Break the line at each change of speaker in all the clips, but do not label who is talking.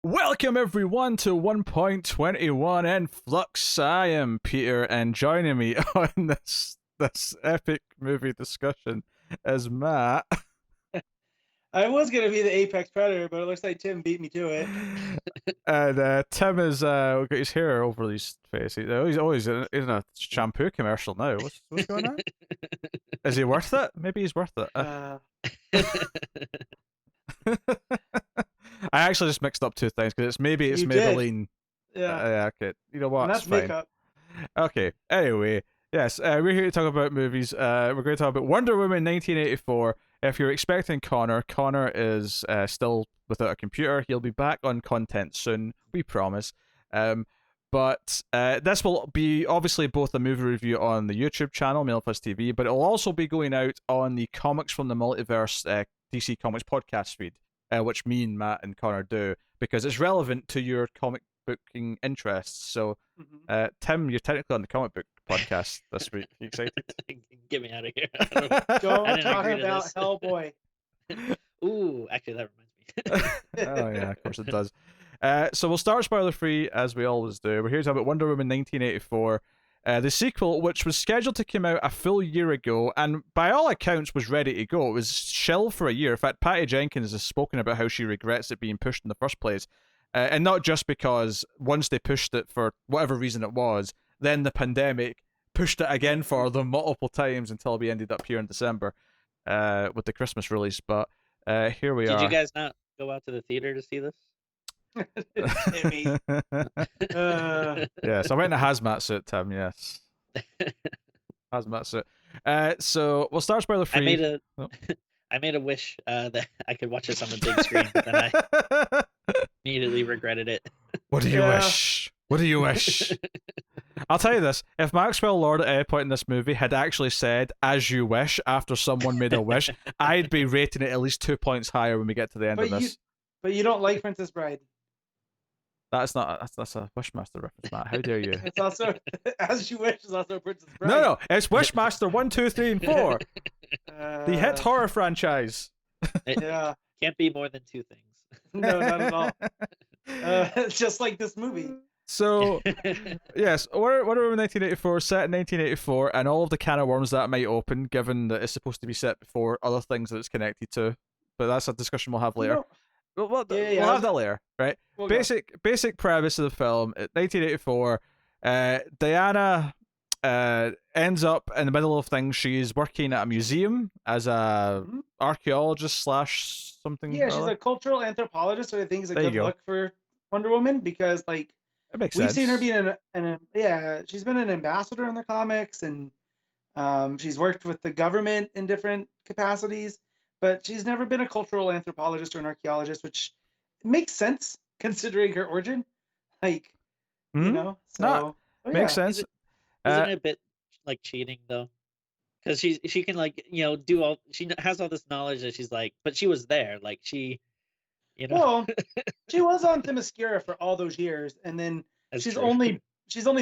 Welcome everyone to 1.21 and Flux. I am Peter, and joining me on this epic movie discussion is Matt.
I was gonna be the apex predator, but it looks like Tim beat me to it.
And Tim is got his hair over his face. He's always in a shampoo commercial now. What's going on? Is he worth it? Maybe he's worth it. I actually just mixed up two things because it's Maybelline.
Yeah.
Okay. You know what?
And that's
It's fine.
makeup.
Okay. Anyway, yes, we're here to talk about movies. We're going to talk about Wonder Woman 1984. If you're expecting Connor is still without a computer. He'll be back on content soon. We promise. But this will be obviously both a movie review on the YouTube channel, Mail Plus TV, but it'll also be going out on the Comics from the Multiverse DC Comics podcast feed, which me and Matt and Connor do, because it's relevant to your comic booking interests. So, Tim, you're technically on the comic book podcast this week. You excited?
Get me out of here.
Don't talk about Hellboy.
Ooh, actually, that reminds me.
Oh, yeah, of course it does. So we'll start spoiler-free, as we always do. We're here to talk about Wonder Woman 1984, the sequel, which was scheduled to come out a full year ago, and by all accounts was ready to go. It was shelved for a year. In fact, Patty Jenkins has spoken about how she regrets it being pushed in the first place. And not just because once they pushed it for whatever reason it was, then the pandemic pushed it again for them multiple times until we ended up here in December with the Christmas release. But here we are.
Did you guys not go out to the theater to see this?
Timmy.
Yes, I went in a hazmat suit, Tim. Yes, hazmat suit. So we'll start spoiler free.
I made a wish that I could watch this on the big screen, but then I immediately regretted it.
What do you wish? What do you wish? I'll tell you this: if Maxwell Lord at any point in this movie had actually said "as you wish" after someone made a wish, I'd be rating it at least 2 points higher when we get to the end of this.
But you don't like Princess Bride.
That's a Wishmaster reference, Matt. How dare you?
It's also As You Wish is also Princess Bride.
No, it's Wishmaster 1, 2, 3, and 4. The hit horror franchise.
Yeah.
Can't be more than two things.
No, not at all. It's just like this movie.
So, yes, Wonder Woman 1984, set in 1984, and all of the can of worms that might open, given that it's supposed to be set before other things that it's connected to. But that's a discussion we'll have later. We'll have that later, right? Basic premise of the film: 1984. Diana ends up in the middle of things. She's working at a museum as a archaeologist / something.
Yeah, she's a cultural anthropologist, so I think it's a good look for Wonder Woman because, like, we've seen her being she's been an ambassador in the comics, and she's worked with the government in different capacities. But she's never been a cultural anthropologist or an archaeologist, which makes sense considering her origin. Like, you know, so
makes sense.
Isn't it a bit like cheating though? Because she can, like, do all, she has all this knowledge that she's like, but she was there, like she,
Well, she was on Themyscira for all those years, and then she's only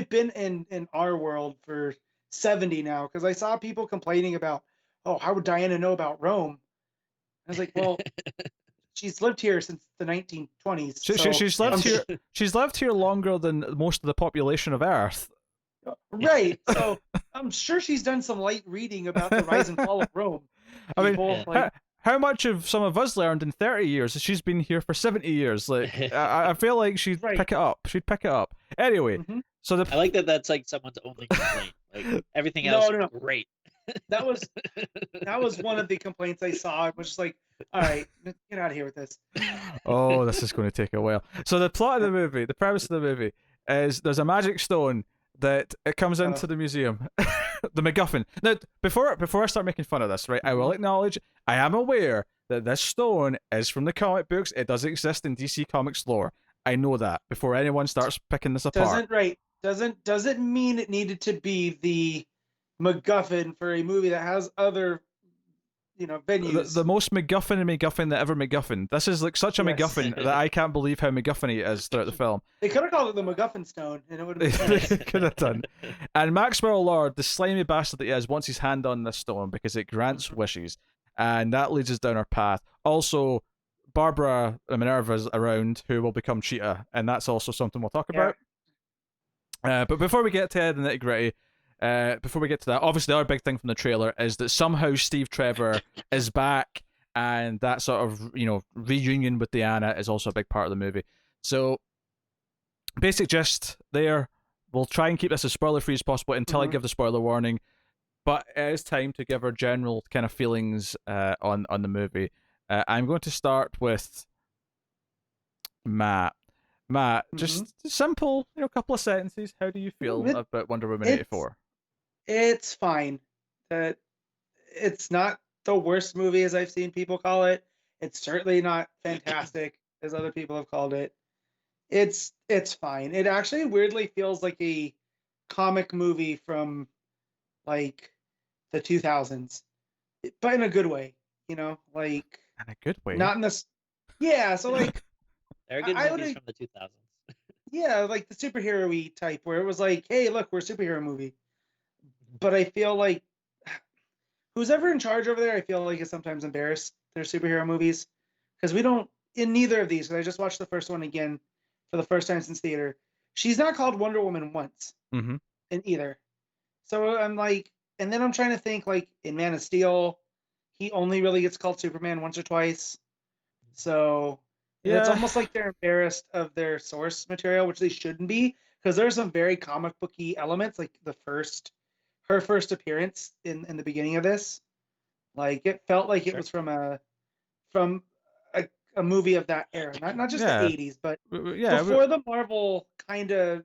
been in our world for 70 now. Because I saw people complaining about, oh, how would Diana know about Rome? I was like, well, she's lived here since the 1920s.
She's lived here longer than most of the population of Earth.
Right. So I'm sure she's done some light reading about the rise and fall of Rome.
I mean, how much have some of us learned in 30 years? She's been here for 70 years. Like, I feel like she'd pick it up. She'd pick it up. Anyway, so
I like that. That's like someone's only complaint. Like everything else, great.
That was one of the complaints I saw. It was just like, all right, get out of here with this.
Oh, this is going to take a while. So the plot of the movie, the premise of the movie, is there's a magic stone that it comes into the museum, the MacGuffin. Now, before I start making fun of this, right, I will acknowledge I am aware that this stone is from the comic books. It does exist in DC Comics lore. I know that before anyone starts picking this apart.
Doesn't mean it needed to be the MacGuffin for a movie that has other, venues.
The most MacGuffin that ever MacGuffin. This is like such a MacGuffin that I can't believe how MacGuffin it is throughout the film.
They could have called it the MacGuffin Stone, and it would have been
They could have done. And Maxwell Lord, the slimy bastard that he is, wants his hand on this stone because it grants wishes, and that leads us down our path. Also, Barbara Minerva's around, who will become Cheetah, and that's also something we'll talk about. But before we get to the nitty gritty, before we get to that, obviously the other big thing from the trailer is that somehow Steve Trevor is back, and that sort of reunion with Diana is also a big part of the movie. So, basic gist there. We'll try and keep this as spoiler free as possible until I give the spoiler warning. But it is time to give our general kind of feelings on the movie. I'm going to start with Matt. Matt, just simple, couple of sentences. How do you feel about Wonder Woman 84?
It's fine. It's not the worst movie as I've seen people call it. It's certainly not fantastic as other people have called it. It's fine. It actually weirdly feels like a comic movie from like the 2000s, but in a good way. Like
in a good way.
Not in this. Yeah. So like.
There are good movies from the 2000s.
Yeah, like the superhero-y type, where it was like, hey, look, we're a superhero movie. But I feel like who's ever in charge over there, I feel like is sometimes embarrassed their superhero movies. Because we don't, in neither of these, because I just watched the first one again for the first time since theater. She's not called Wonder Woman once in either. So I'm like, and then I'm trying to think, like, in Man of Steel, he only really gets called Superman once or twice. So... Yeah. It's almost like they're embarrassed of their source material, which they shouldn't be, because there's some very comic booky elements, like her first appearance in the beginning of this. Like it felt like it was from a movie of that era, not just the 80s, but before the Marvel kind of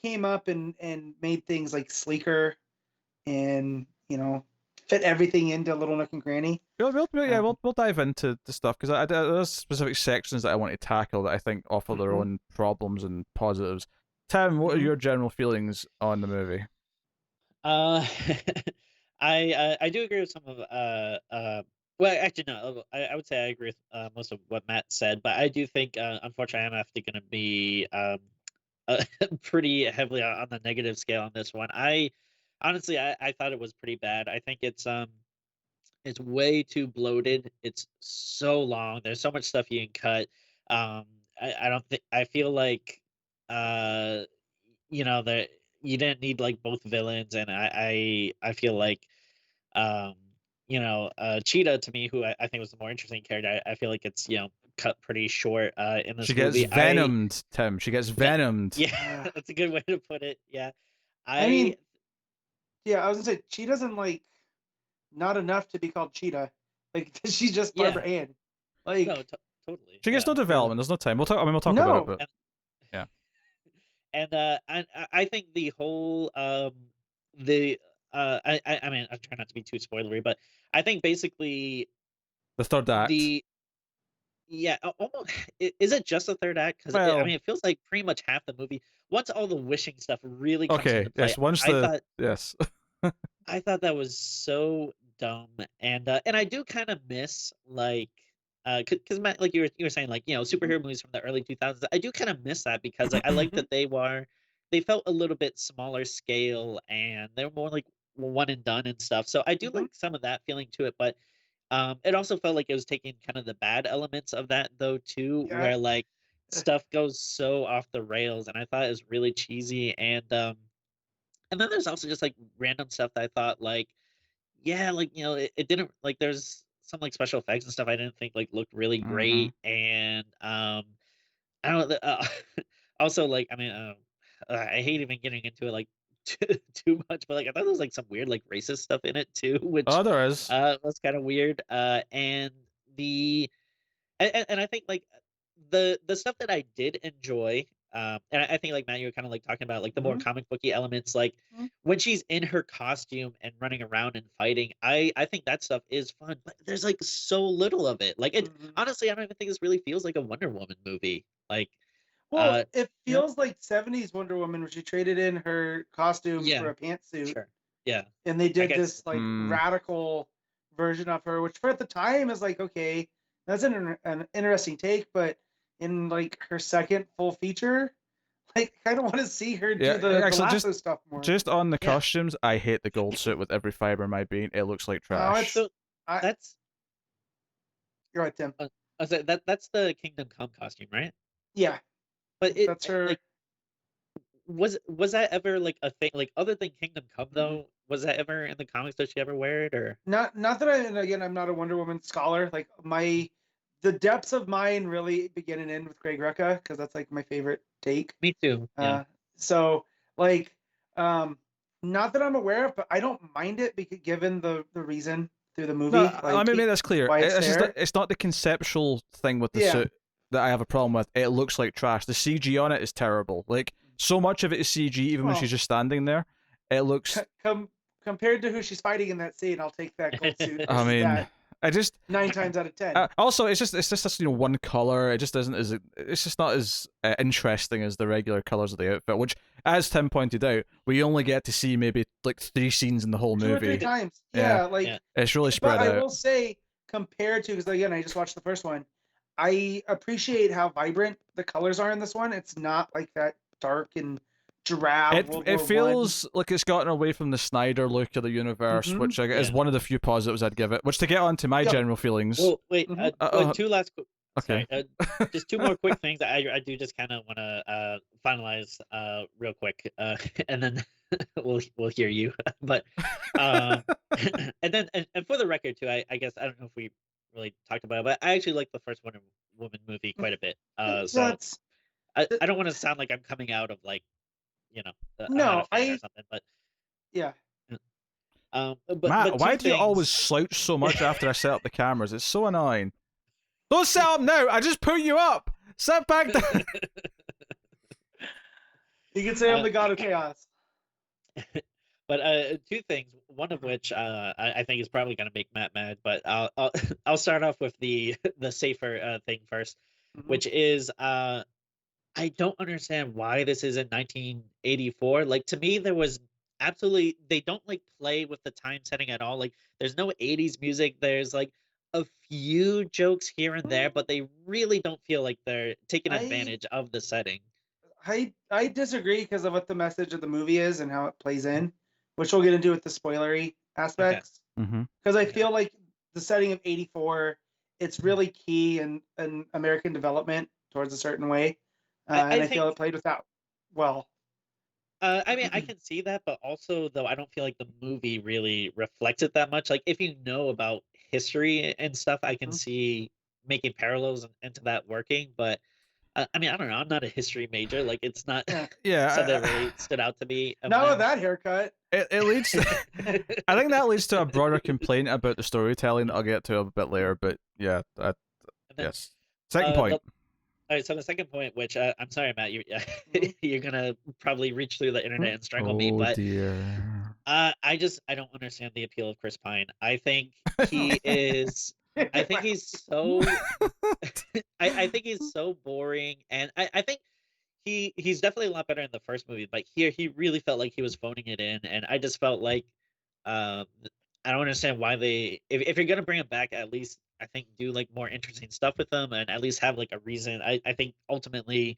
came up and made things like sleeker and fit everything into little nook and cranny.
We'll dive into the stuff because there's specific sections that I want to tackle that I think offer their own problems and positives. Tim, what are your general feelings on the movie?
I do agree with some of well, actually no, I would say I agree with most of what Matt said, but I do think unfortunately I'm actually going to be pretty heavily on the negative scale on this one. Honestly, I thought it was pretty bad. I think it's way too bloated. It's so long. There's so much stuff you can cut. I don't think I feel like that you didn't need like both villains, and I feel like Cheetah to me, who I think was the more interesting character. I feel like it's cut pretty short in this movie.
She gets venomed, Tim. She gets venomed.
Yeah, that's a good way to put it. Yeah,
I mean. Yeah, I was gonna say she doesn't like not enough to be called Cheetah. Like she's just Barbara Ann. Like
no, totally.
She gets no development. There's no time. We'll talk. We'll talk about it. But yeah.
And I think the whole I mean I try not to be too spoilery, but I think basically
the third act.
Almost, is it just the third act? Because I mean, it feels like pretty much half the movie. Once all the wishing stuff really comes into play,
yes.
I thought that was so dumb, and I do kind of miss like because Matt, like you were saying, like superhero movies from the early 2000s. I do kind of miss that because I like that they felt a little bit smaller scale and they were more like one and done and stuff. So I do like some of that feeling to it, but it also felt like it was taking kind of the bad elements of that though too, where like stuff goes so off the rails, and I thought it was really cheesy. And then there's also just like random stuff that I thought like, it didn't like. There's some like special effects and stuff I didn't think like looked really great, and I don't know. Also, like I mean, I hate even getting into it like too much, but like I thought there was like some weird like racist stuff in it too, which
there is
was kind of weird. And I think like the stuff that I did enjoy, and I think like Matt, you were kind of like talking about like the more comic booky elements, like when she's in her costume and running around and fighting. I think that stuff is fun, but there's like so little of it. Like it honestly, I don't even think this really feels like a Wonder Woman movie. Like.
Well, it feels like 70s Wonder Woman where she traded in her costume for a pantsuit.
Sure. Yeah.
And they did this like radical version of her, which for at the time is like, okay, that's an interesting take, but in like her second full feature, like I kind of want to see her do the lasso stuff more.
Just on the costumes, I hate the gold suit with every fiber of my being. It looks like trash.
You're right, Tim.
That's the Kingdom Come costume, right?
Yeah,
but
that's her.
Like, was that ever like a thing? Like, other than Kingdom Come, though, was that ever in the comics? Did she ever wear it, or
not that I'm not a Wonder Woman scholar. Like the depths of mine really begin and end with Greg Rucka, because that's like my favorite take.
Me too. Yeah.
So like, not that I'm aware of, but I don't mind it because given the reason through the movie.
No,
like,
let me make this clear.
It's
not the conceptual thing with the suit that I have a problem with. It looks like trash. The CG on it is terrible. Like, so much of it is CG, even when she's just standing there. It looks
compared to who she's fighting in that scene, I'll take that gold suit.
I mean, I just
9 times out of 10.
Also, it's just one color. It just isn't as it's just not as interesting as the regular colors of the outfit. Which, as Tim pointed out, we only get to see maybe like 3 scenes in the whole movie.
2 or 3 times.
It's really spread out.
But I will say, compared to, because again, I just watched the first one, I appreciate how vibrant the colors are in this one. It's not like that dark and drab.
It feels like it's gotten away from the Snyder look of the universe, which is one of the few positives I'd give it. Which, to get on to my general feelings.
Well, wait, 2 last. Okay. Just 2 more quick things. I do just kind of want to finalize real quick, and then we'll hear you. But and then and for the record too, I guess I don't know if we really talked about it, but I actually like the first Wonder Woman movie quite a bit. So I don't want to sound like I'm coming out of like,
no,
or something, but
yeah.
Matt, why do you always slouch so much after I set up the cameras? It's so annoying. Don't set up now. I just put you up. Sit back down.
You can say I'm the god of chaos.
But 2 things. One of which I think is probably going to make Matt mad. But I'll start off with the safer thing first, which is I don't understand why this is in 1984. Like, to me, there was absolutely, they don't like play with the time setting at all. Like, there's no 80s music. There's like a few jokes here and there, but they really don't feel like they're taking advantage of the setting.
I disagree because of what the message of the movie is and how it plays in, which we'll get into with the spoilery aspects. Because I feel like the setting of 84, it's really key in American development towards a certain way. And I feel it played with that well.
I mean, I can see that, but also, though, I don't feel like the movie really reflects it that much. Like, if you know about history and stuff, I can see making parallels into that working. But I mean, I don't know. I'm not a history major. Like, it's not something that really stood out to me.
Not with that haircut.
It leads to, I think that leads to a broader complaint about the storytelling that I'll get to a bit later. But yeah, yes. Second point.
All right, so the second point, which I'm sorry, Matt, you're gonna probably reach through the internet and strangle me, but
dear.
I don't understand the appeal of Chris Pine. I think he is. I think he's so. I think he's so boring, and I think he's definitely a lot better in the first movie. But here, he really felt like he was phoning it in, and I just felt like I don't understand why they. If you're gonna bring him back, at least I think do like more interesting stuff with them and at least have like a reason. I think ultimately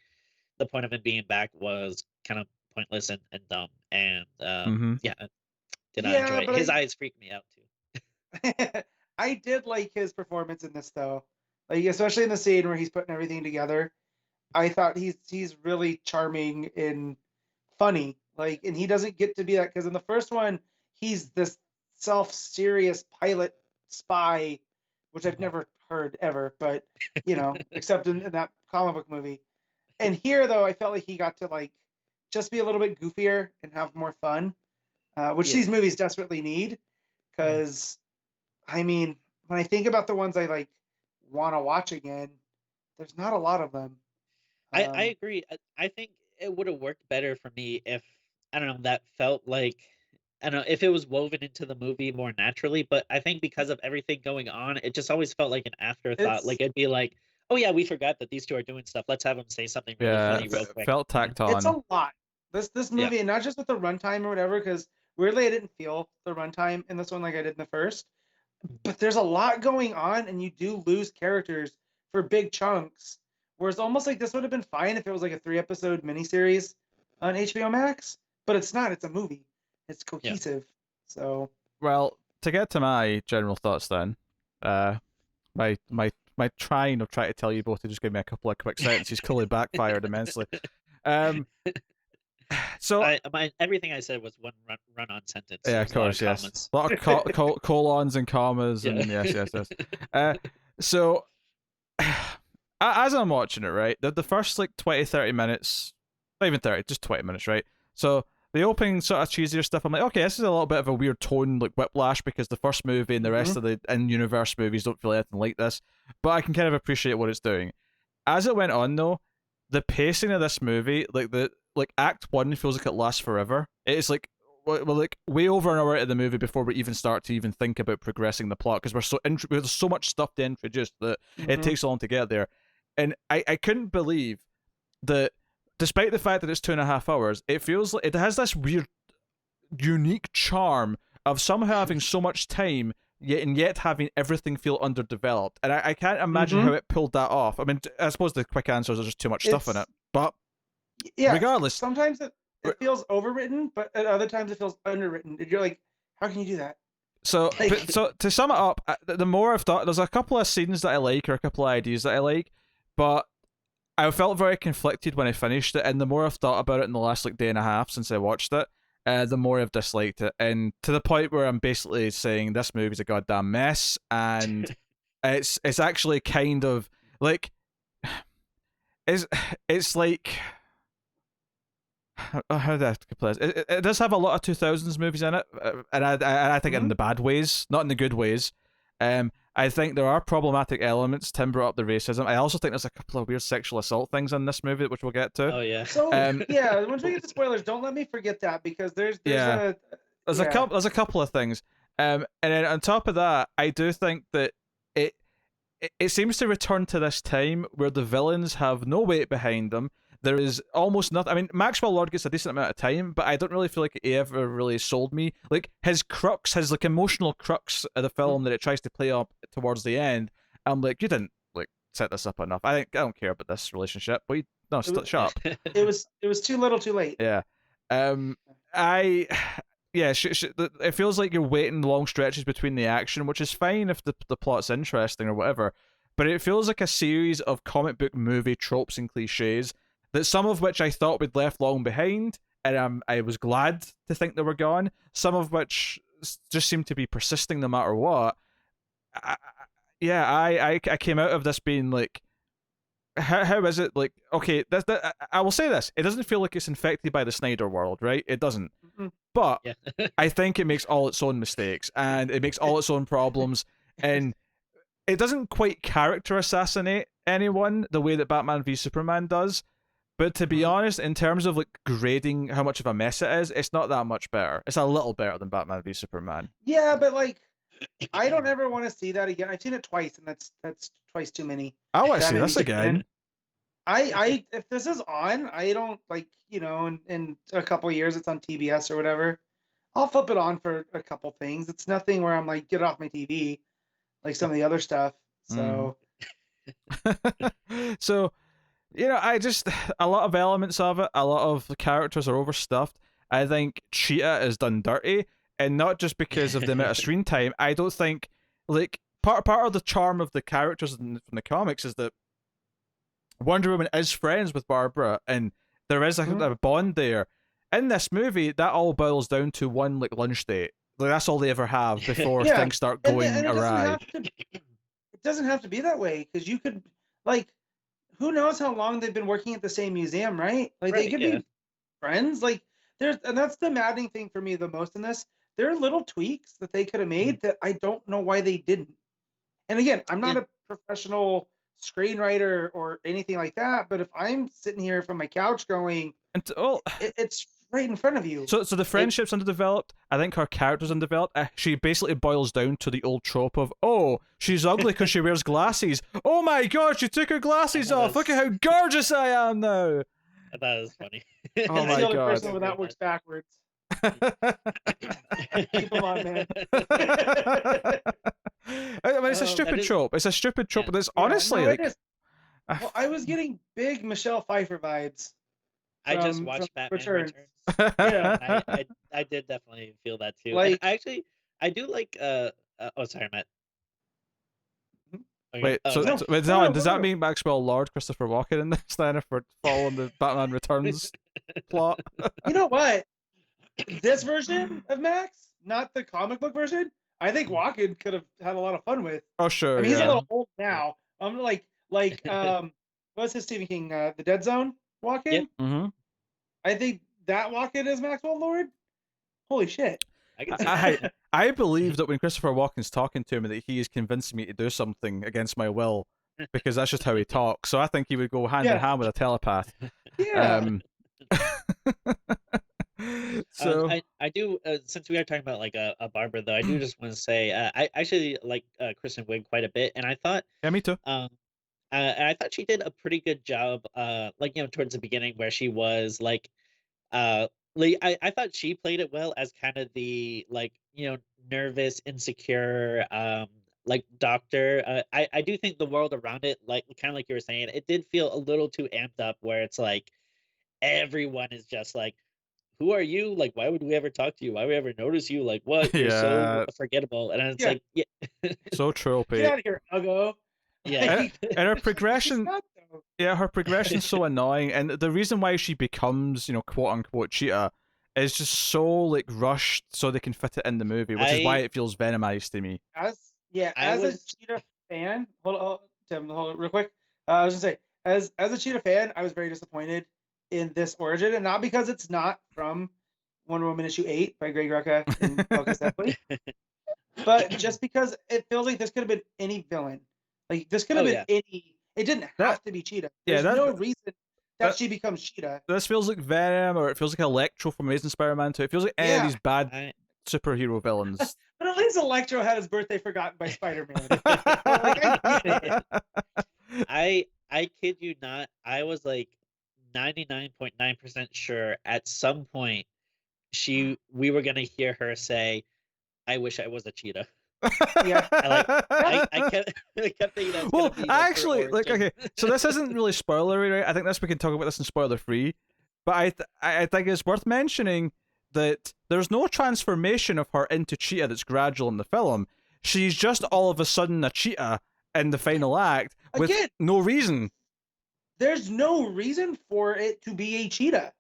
the point of him being back was kind of pointless and dumb. And did not enjoy it. His eyes freaked me out too.
I did like his performance in this though. Like, especially in the scene where he's putting everything together. I thought he's really charming and funny. Like, and he doesn't get to be that because in the first one, he's this self-serious pilot spy, which I've never heard ever, but except in that comic book movie. And here, though, I felt like he got to like just be a little bit goofier and have more fun, which these movies desperately need. Because, I mean, when I think about the ones I like want to watch again, there's not a lot of them.
I agree. I think it would have worked better for me if, I don't know, that felt like, I don't know, if it was woven into the movie more naturally, but I think because of everything going on, it just always felt like an afterthought. Like, it'd be like, oh yeah, we forgot that these two are doing stuff. Let's have them say something really funny real quick.
Felt tacked on.
It's a lot. This movie, and not just with the runtime or whatever, because weirdly I didn't feel the runtime in this one like I did in the first. But there's a lot going on, and you do lose characters for big chunks. Whereas almost like this would have been fine if it was like a 3-episode miniseries on HBO Max, but it's not. It's a movie. It's cohesive. So
well, to get to my general thoughts then, my my trying of trying to tell you both to just give me a couple of quick sentences clearly backfired immensely. So
everything I said was one run-on sentence.
Yeah, of course, yes. A lot of colons and commas, and yes. So, as I'm watching it, right, the first like 20, 30 minutes, not even 30, just 20 minutes, right? So the opening sort of cheesier stuff, I'm like, okay, this is a little bit of a weird tone, like Whiplash, because the first movie and the rest of the in-universe movies don't feel anything like this, but I can kind of appreciate what it's doing. As it went on, though, the pacing of this movie, like Act 1 feels like it lasts forever. It's like we're like way over an hour into the movie before we even start to even think about progressing the plot, because there's so much stuff to introduce that it takes so long to get there. And I couldn't believe that, despite the fact that it's 2.5 hours, it feels like it has this weird, unique charm of somehow having so much time, yet having everything feel underdeveloped. And I can't imagine how it pulled that off. I mean, I suppose the quick answer is there's just too much stuff in it. But regardless,
sometimes it feels overwritten, but at other times it feels underwritten. And you're like, how can you do that?
So, so to sum it up, the more I've thought, there's a couple of scenes that I like, or a couple of ideas that I like, but I felt very conflicted when I finished it, and the more I've thought about it in the last like day and a half since I watched it, the more I've disliked it, and to the point where I'm basically saying this movie's a goddamn mess, and it's actually kind of like it's like. How did I play this? It does have a lot of 2000s movies in it, and I think in the bad ways, not in the good ways. I think there are problematic elements. Tim brought up the racism. I also think there's a couple of weird sexual assault things in this movie, which we'll get to.
Oh yeah.
So yeah, once we get to spoilers, don't let me forget that, because there's a
couple of things. And then on top of that, I do think that it seems to return to this time where the villains have no weight behind them. There is almost nothing. I mean, Maxwell Lord gets a decent amount of time, but I don't really feel like he ever really sold me. Like his crux, his like emotional crux of the film that it tries to play up towards the end. I'm like, you didn't like set this up enough. I don't care about this relationship. But shut up.
It was too little, too late.
Yeah. It feels like you're waiting long stretches between the action, which is fine if the plot's interesting or whatever. But it feels like a series of comic book movie tropes and cliches, that some of which I thought we'd left long behind, and I was glad to think they were gone. Some of which just seem to be persisting no matter what. I came out of this being like, how is it like? Okay, I will say this: it doesn't feel like it's infected by the Snyder world, right? It doesn't. But I think it makes all its own mistakes, and it makes all its own problems, and it doesn't quite character assassinate anyone the way that Batman v Superman does. But to be honest, in terms of like grading how much of a mess it is, it's not that much better. It's a little better than Batman v Superman.
Yeah, but like, I don't ever want to see that again. I've seen it twice, and that's twice too many.
I want to see this again.
I if this is on, I don't like, in a couple of years it's on TBS or whatever, I'll flip it on for a couple things. It's nothing where I'm like, get off my TV, like some of the other stuff. So.
So. I just, a lot of elements of it, a lot of the characters are overstuffed. I think Cheetah is done dirty, and not just because of the amount of screen time. I don't think, like, part of the charm of the characters from the comics is that Wonder Woman is friends with Barbara, and there is a bond there. In this movie, that all boils down to one, like, lunch date. Like, that's all they ever have before things start going awry.
It doesn't have to be that way, because you could, like, who knows how long they've been working at the same museum, right? Like, they could be friends. Like, and that's the maddening thing for me the most in this. There are little tweaks that they could have made that I don't know why they didn't. And again, I'm not a professional screenwriter or anything like that, but if I'm sitting here from my couch going, it's right in front of you.
So the friendship's underdeveloped. I think her character's underdeveloped. She basically boils down to the old trope of, she's ugly because she wears glasses. Oh my god, she took her glasses off. Look at how gorgeous I am now.
That is funny.
Oh my god. The
person where that works backwards. Keep them on, man.
I mean, it's a stupid trope. It's a stupid trope, but it's honestly like.
Well, I was getting big Michelle Pfeiffer vibes.
I just watched Batman Returns.
Yeah,
I did definitely feel that too.
Like,
I do like. Oh, sorry, Matt. Okay.
Wait,
Oh,
so,
sorry.
so wait, does that mean Maxwell Lord Christopher Walken in this then if we're following the Batman Returns plot?
You know what? This version of Max, not the comic book version, I think Walken could have had a lot of fun with.
Oh sure,
I mean, he's
yeah.
a little old now. I'm like what's his Stephen King? The Dead Zone Walken.
Yep.
Mm-hmm.
I think that Walken is Maxwell Lord. Holy shit!
I believe that when Christopher Walken's talking to me, that he is convincing me to do something against my will, because that's just how he talks. So I think he would go hand in hand with a telepath.
Yeah.
So
I do since we are talking about like a Barbara though, I do just want to say I actually like Kristen Wiig quite a bit, and I thought
yeah, me too.
And I thought she did a pretty good job, like towards the beginning where she was like I thought she played it well as kind of the like nervous, insecure, like doctor. I do think the world around it, like kind of like you were saying, it did feel a little too amped up, where it's like everyone is just like, who are you? Like, why would we ever talk to you? Why would we ever notice you? Like, what? You're so forgettable. And it's like, yeah.
So tropey.
Get out of here, Uggo.
Yeah.
And her progression, her progression's so annoying. And the reason why she becomes, quote unquote cheetah is just so like rushed so they can fit it in the movie, which is why it feels Venomized to me.
As a cheetah fan, hold on real quick. I was gonna say, as a cheetah fan, I was very disappointed in this origin, and not because it's not from Wonder Woman issue 8 by Greg Rucka and Focus Effley, but just because it feels like this could have been any villain. Like this could have been any. It didn't have to be Cheetah. There's no reason that she becomes Cheetah.
This feels like Venom, or it feels like Electro from Amazing Spider-Man 2. It feels like any of these bad superhero villains.
But at least Electro had his birthday forgotten by Spider-Man. I get
it. I kid you not. I was like 99.9% sure at some point we were gonna hear her say, "I wish I was a cheetah."
Yeah,
I kept thinking that's
well,
gonna be
actually, like, okay, so this isn't really spoilery, right? I think we can talk about this in spoiler free, but I think it's worth mentioning that there's no transformation of her into cheetah that's gradual in the film. She's just all of a sudden a cheetah in the final act with no reason.
There's no reason for it to be a cheetah.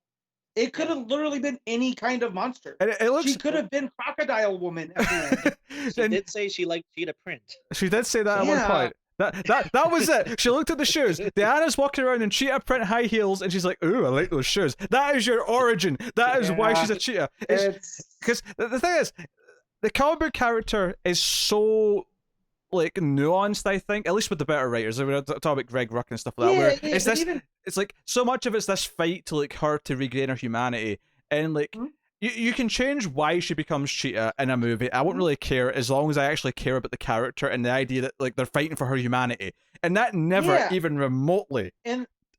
It could have literally been any kind of monster. She could have been Crocodile Woman at the
end. She did say she liked cheetah print.
She did say that at one point. That was it. She looked at the shoes. Diana's walking around in cheetah print high heels, and she's like, "Ooh, I like those shoes." That is your origin. That is why she's a cheetah. Because the thing is, the comic book character is so like nuanced, I think, at least with the better writers. I mean, talk about Greg Rucka and stuff like that. Where it's like so much of it's this fight to like her to regain her humanity, and like you can change why she becomes cheetah in a movie. I won't really care as long as I actually care about the character and the idea that like they're fighting for her humanity, and that never even remotely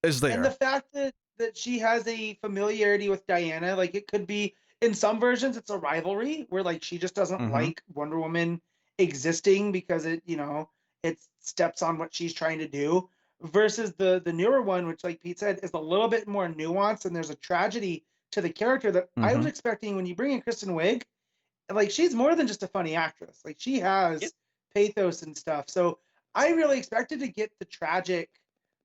is there.
And the fact that she has a familiarity with Diana, like it could be in some versions it's a rivalry where like she just doesn't like Wonder Woman existing because it steps on what she's trying to do, versus the newer one, which like Pete said is a little bit more nuanced, and there's a tragedy to the character that I was expecting when you bring in Kristen Wiig. Like she's more than just a funny actress, like she has pathos and stuff. So I really expected to get the tragic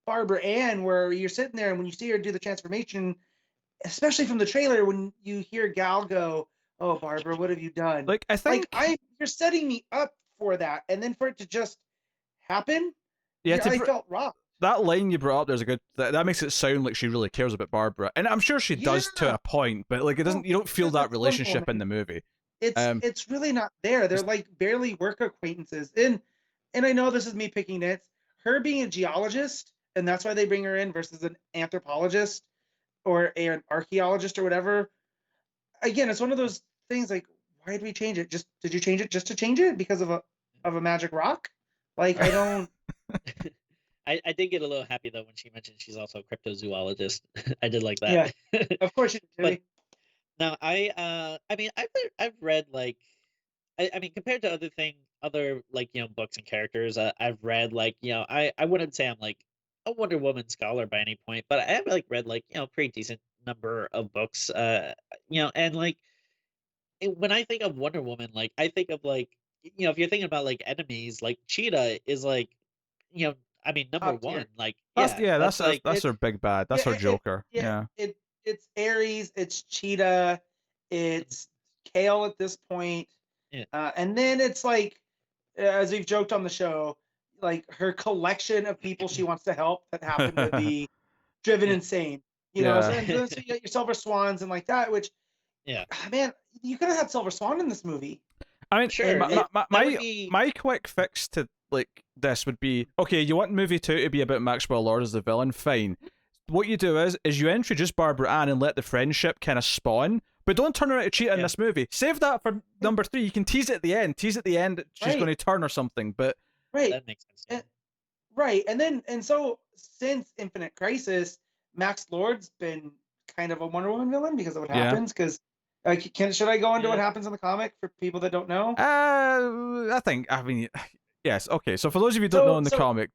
Barbara Ann, where you're sitting there and when you see her do the transformation, especially from the trailer, when you hear Gal go, "Oh, Barbara, what have you done?"
Like I think
you're setting me up for that, and then for it to just happen, I felt robbed.
That line you brought up there's a good that makes it sound like she really cares about Barbara, and I'm sure she does to a point, but like it doesn't. You don't feel that relationship in the movie.
It's really not there. They're like barely work acquaintances, and I know this is me picking nits. Her being a geologist, and that's why they bring her in versus an anthropologist or an archaeologist or whatever. Again, it's one of those things like, why did we change it? Did you change it just to change it because of a magic rock? Like I don't.
I did get a little happy though when she mentioned she's also a cryptozoologist. I did like that.
Yeah, of course you did.
Now I mean I've read like I mean compared to other like books and characters, I've read like I wouldn't say I'm like a Wonder Woman scholar by any point, but I have like read like pretty decent number of books, and like when I think of Wonder Woman, like I think of like if you're thinking about like enemies, like Cheetah is like you know, I mean, number one, like,
that's
like
her big bad. That's her Joker.
It's Ares, it's Cheetah, it's Kale at this point, and then it's like, as we've joked on the show, like her collection of people she wants to help that happen to be driven insane. You know, so you got your Silver Swans and like that, which, man, you could have had Silver Swan in this movie.
I mean, sure. My quick fix to like this would be, okay, you want movie 2 to be about Maxwell Lord as the villain, fine. What you do is you introduce Barbara Ann and let the friendship kind of spawn, but don't turn her out a cheat in this movie. Save that for number 3. You can tease it at the end. Tease at the end she's going to turn or something, but
that makes sense.
And so since Infinite Crisis, Max Lord's been kind of a Wonder Woman villain because of what happens. Because should I go into what happens in the comic for people that don't know?
I mean, yes. Okay, so for those of you who don't know in the comic,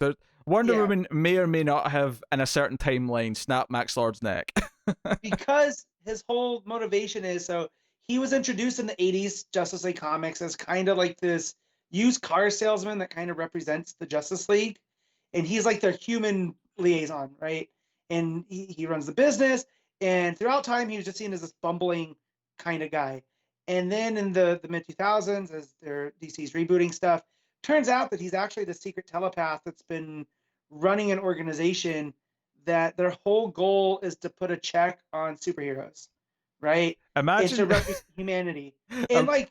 Wonder Woman may or may not have, in a certain timeline, snapped Max Lord's neck.
Because his whole motivation is, so he was introduced in the 80s Justice League comics as kind of like this used car salesman that kind of represents the Justice League. And he's like their human liaison, right? And he runs the business. And throughout time, he was just seen as this bumbling kind of guy. And then in the mid-2000s, as DC's rebooting stuff, turns out that he's actually the secret telepath that's been running an organization that their whole goal is to put a check on superheroes, right?
Imagine
and to represent humanity. And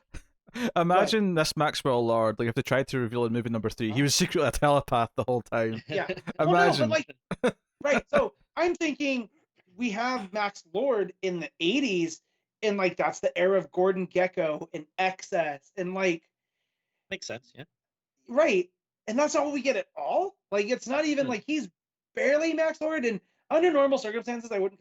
imagine this Maxwell Lord, like if they tried to reveal in movie number 3, he was secretly a telepath the whole time.
Yeah.
Imagine.
Right. So I'm thinking we have Max Lord in the 80s, and like that's the era of Gordon Gekko and Excess, and like
makes sense, yeah.
Right. And that's all we get at all. Like it's not even like he's barely Max Lord, and under normal circumstances I wouldn't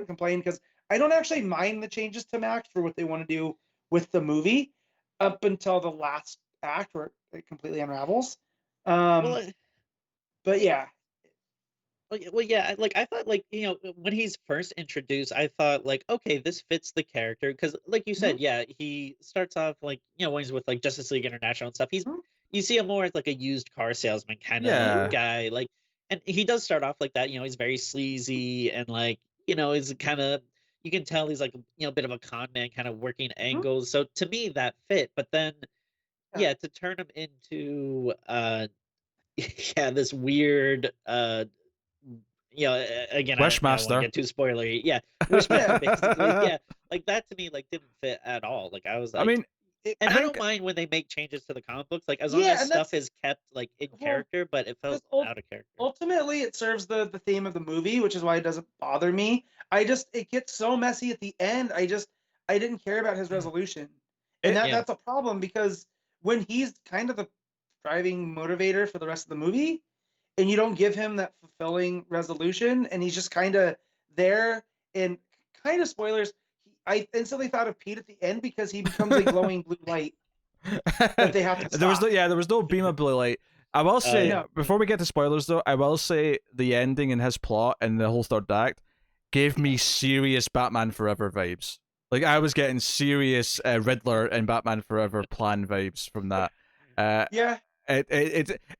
complain because I don't actually mind the changes to Max for what they want to do with the movie up until the last act where it completely unravels. But yeah.
Well, yeah, like I thought, like, you know, when he's first introduced, I thought like, okay, this fits the character because, like you said, he starts off like, you know, when he's with like Justice League International and stuff. You see him more as like a used car salesman kind of guy, like, and he does start off like that. You know, he's very sleazy and like, you know, is kind of, you can tell he's like, you know, a bit of a con man, kind of working angles. So to me, that fit. But then, to turn him into, this weird, you know, again, I don't want to get too spoilery. Yeah, Wishmaster, basically. Like that to me, like didn't fit at all. Like I was like,
I mean,
I don't mind when they make changes to the comic books, like as long as stuff is kept like in character, but it felt out of character.
Ultimately, it serves the theme of the movie, which is why it doesn't bother me. It gets so messy at the end. I didn't care about his resolution, and that's a problem because when he's kind of the driving motivator for the rest of the movie, and you don't give him that fulfilling resolution, and he's just kind of there. And kind of spoilers, I instantly thought of Pete at the end because he becomes a glowing blue light that they have to stop.
There was no beam of blue light. I will say, before we get to spoilers though, I will say the ending and his plot and the whole third act gave me serious Batman Forever vibes. Like I was getting serious Riddler and Batman Forever plan vibes from that.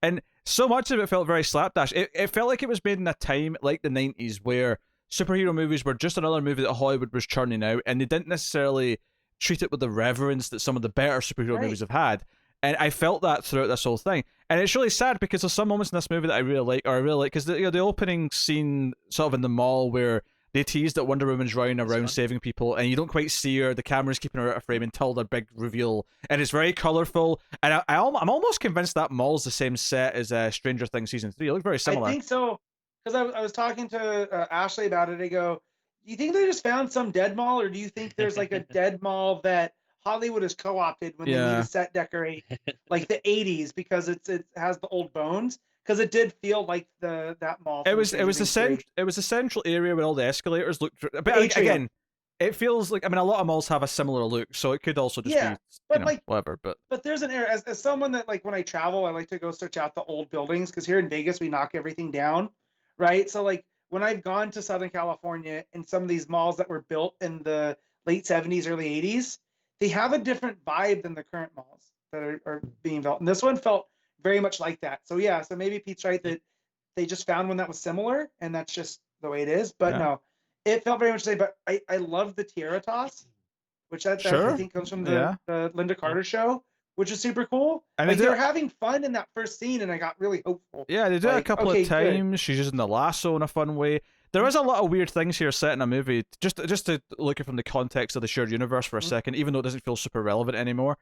And so much of it felt very slapdash. It felt like it was made in a time like the 90s where superhero movies were just another movie that Hollywood was churning out, and they didn't necessarily treat it with the reverence that some of the better superhero movies have had. And I felt that throughout this whole thing. And it's really sad because there's some moments in this movie that I really like, because the opening scene sort of in the mall where they tease that Wonder Woman's running around saving people, and you don't quite see her. The camera's keeping her out of frame until the big reveal, and it's very colorful. And I'm almost convinced that mall's the same set as Stranger Things season 3. It looked very similar.
I think so, because I was talking to Ashley about it. I go, do you think they just found some dead mall, or do you think there's like a dead mall that Hollywood has co-opted when they need a set decorate like the 80s because it has the old bones? Because it did feel like that mall.
It was the central area where all the escalators looked. But again, it feels like, I mean, a lot of malls have a similar look, so it could also just be whatever. But
there's an area, as someone that, like, when I travel, I like to go search out the old buildings, because here in Vegas we knock everything down, right? So like when I've gone to Southern California and some of these malls that were built in the late 70s, early 80s, they have a different vibe than the current malls that are being built. And this one felt very much like that. So yeah, so maybe Pete's right that they just found one that was similar, and that's just the way it is. But no, it felt very much the same. But I love the tiara toss, which that I think comes from the Linda Carter show, which is super cool. And like they were having fun in that first scene, and I got really hopeful.
Yeah, they do it a couple of times. Good. She's using the lasso in a fun way. There is a lot of weird things here set in a movie. Just to look at from the context of the shared universe for a second, even though it doesn't feel super relevant anymore.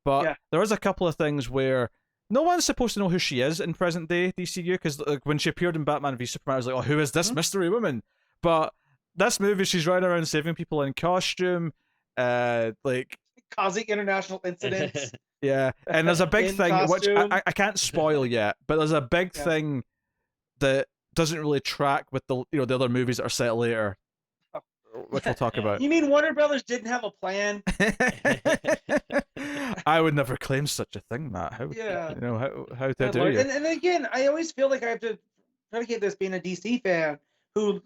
But there is a couple of things where no one's supposed to know who she is in present day DCU, because when she appeared in Batman v Superman, I was like, oh, who is this mystery woman? But this movie, she's riding around saving people in costume, like
causing international incidents.
Yeah, and there's a big thing which I can't spoil yet, but there's a big thing that doesn't really track with the the other movies that are set later, which we'll talk about.
You mean Warner Brothers didn't have a plan?
I would never claim such a thing, Matt. How to do you?
And again, I always feel like I have to predicate this being a DC fan who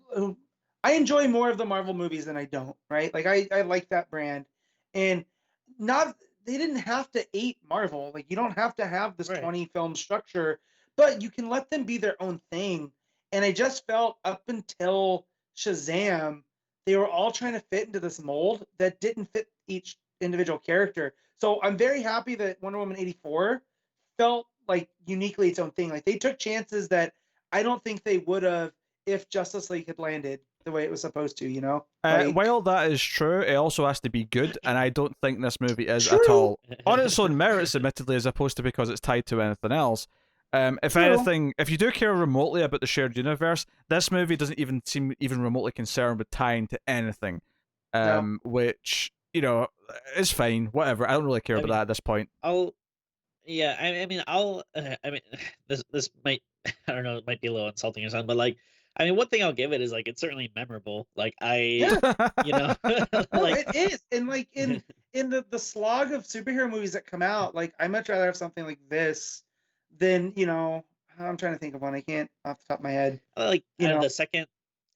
I enjoy more of the Marvel movies than I don't, right? Like I like that brand, and they didn't have to ape Marvel. Like you don't have to have this 20 film structure, but you can let them be their own thing. And I just felt up until Shazam, they were all trying to fit into this mold that didn't fit each individual character. So I'm very happy that Wonder Woman 84 felt like uniquely its own thing. Like they took chances that I don't think they would have if Justice League had landed the way it was supposed to,
while that is true, it also has to be good, and I don't think this movie is at all on its own merits, admittedly, as opposed to because it's tied to anything else. If anything, if you do care remotely about the shared universe, this movie doesn't even seem even remotely concerned with tying to anything, which is fine. Whatever, I don't really care about that at this point.
This might, I don't know, it might be a little insulting or something, but like, I mean, one thing I'll give it is like it's certainly memorable. Like
it is, and like in the slog of superhero movies that come out, like I much rather have something like this than I'm trying to think of one. I can't off the top of my head.
Like the second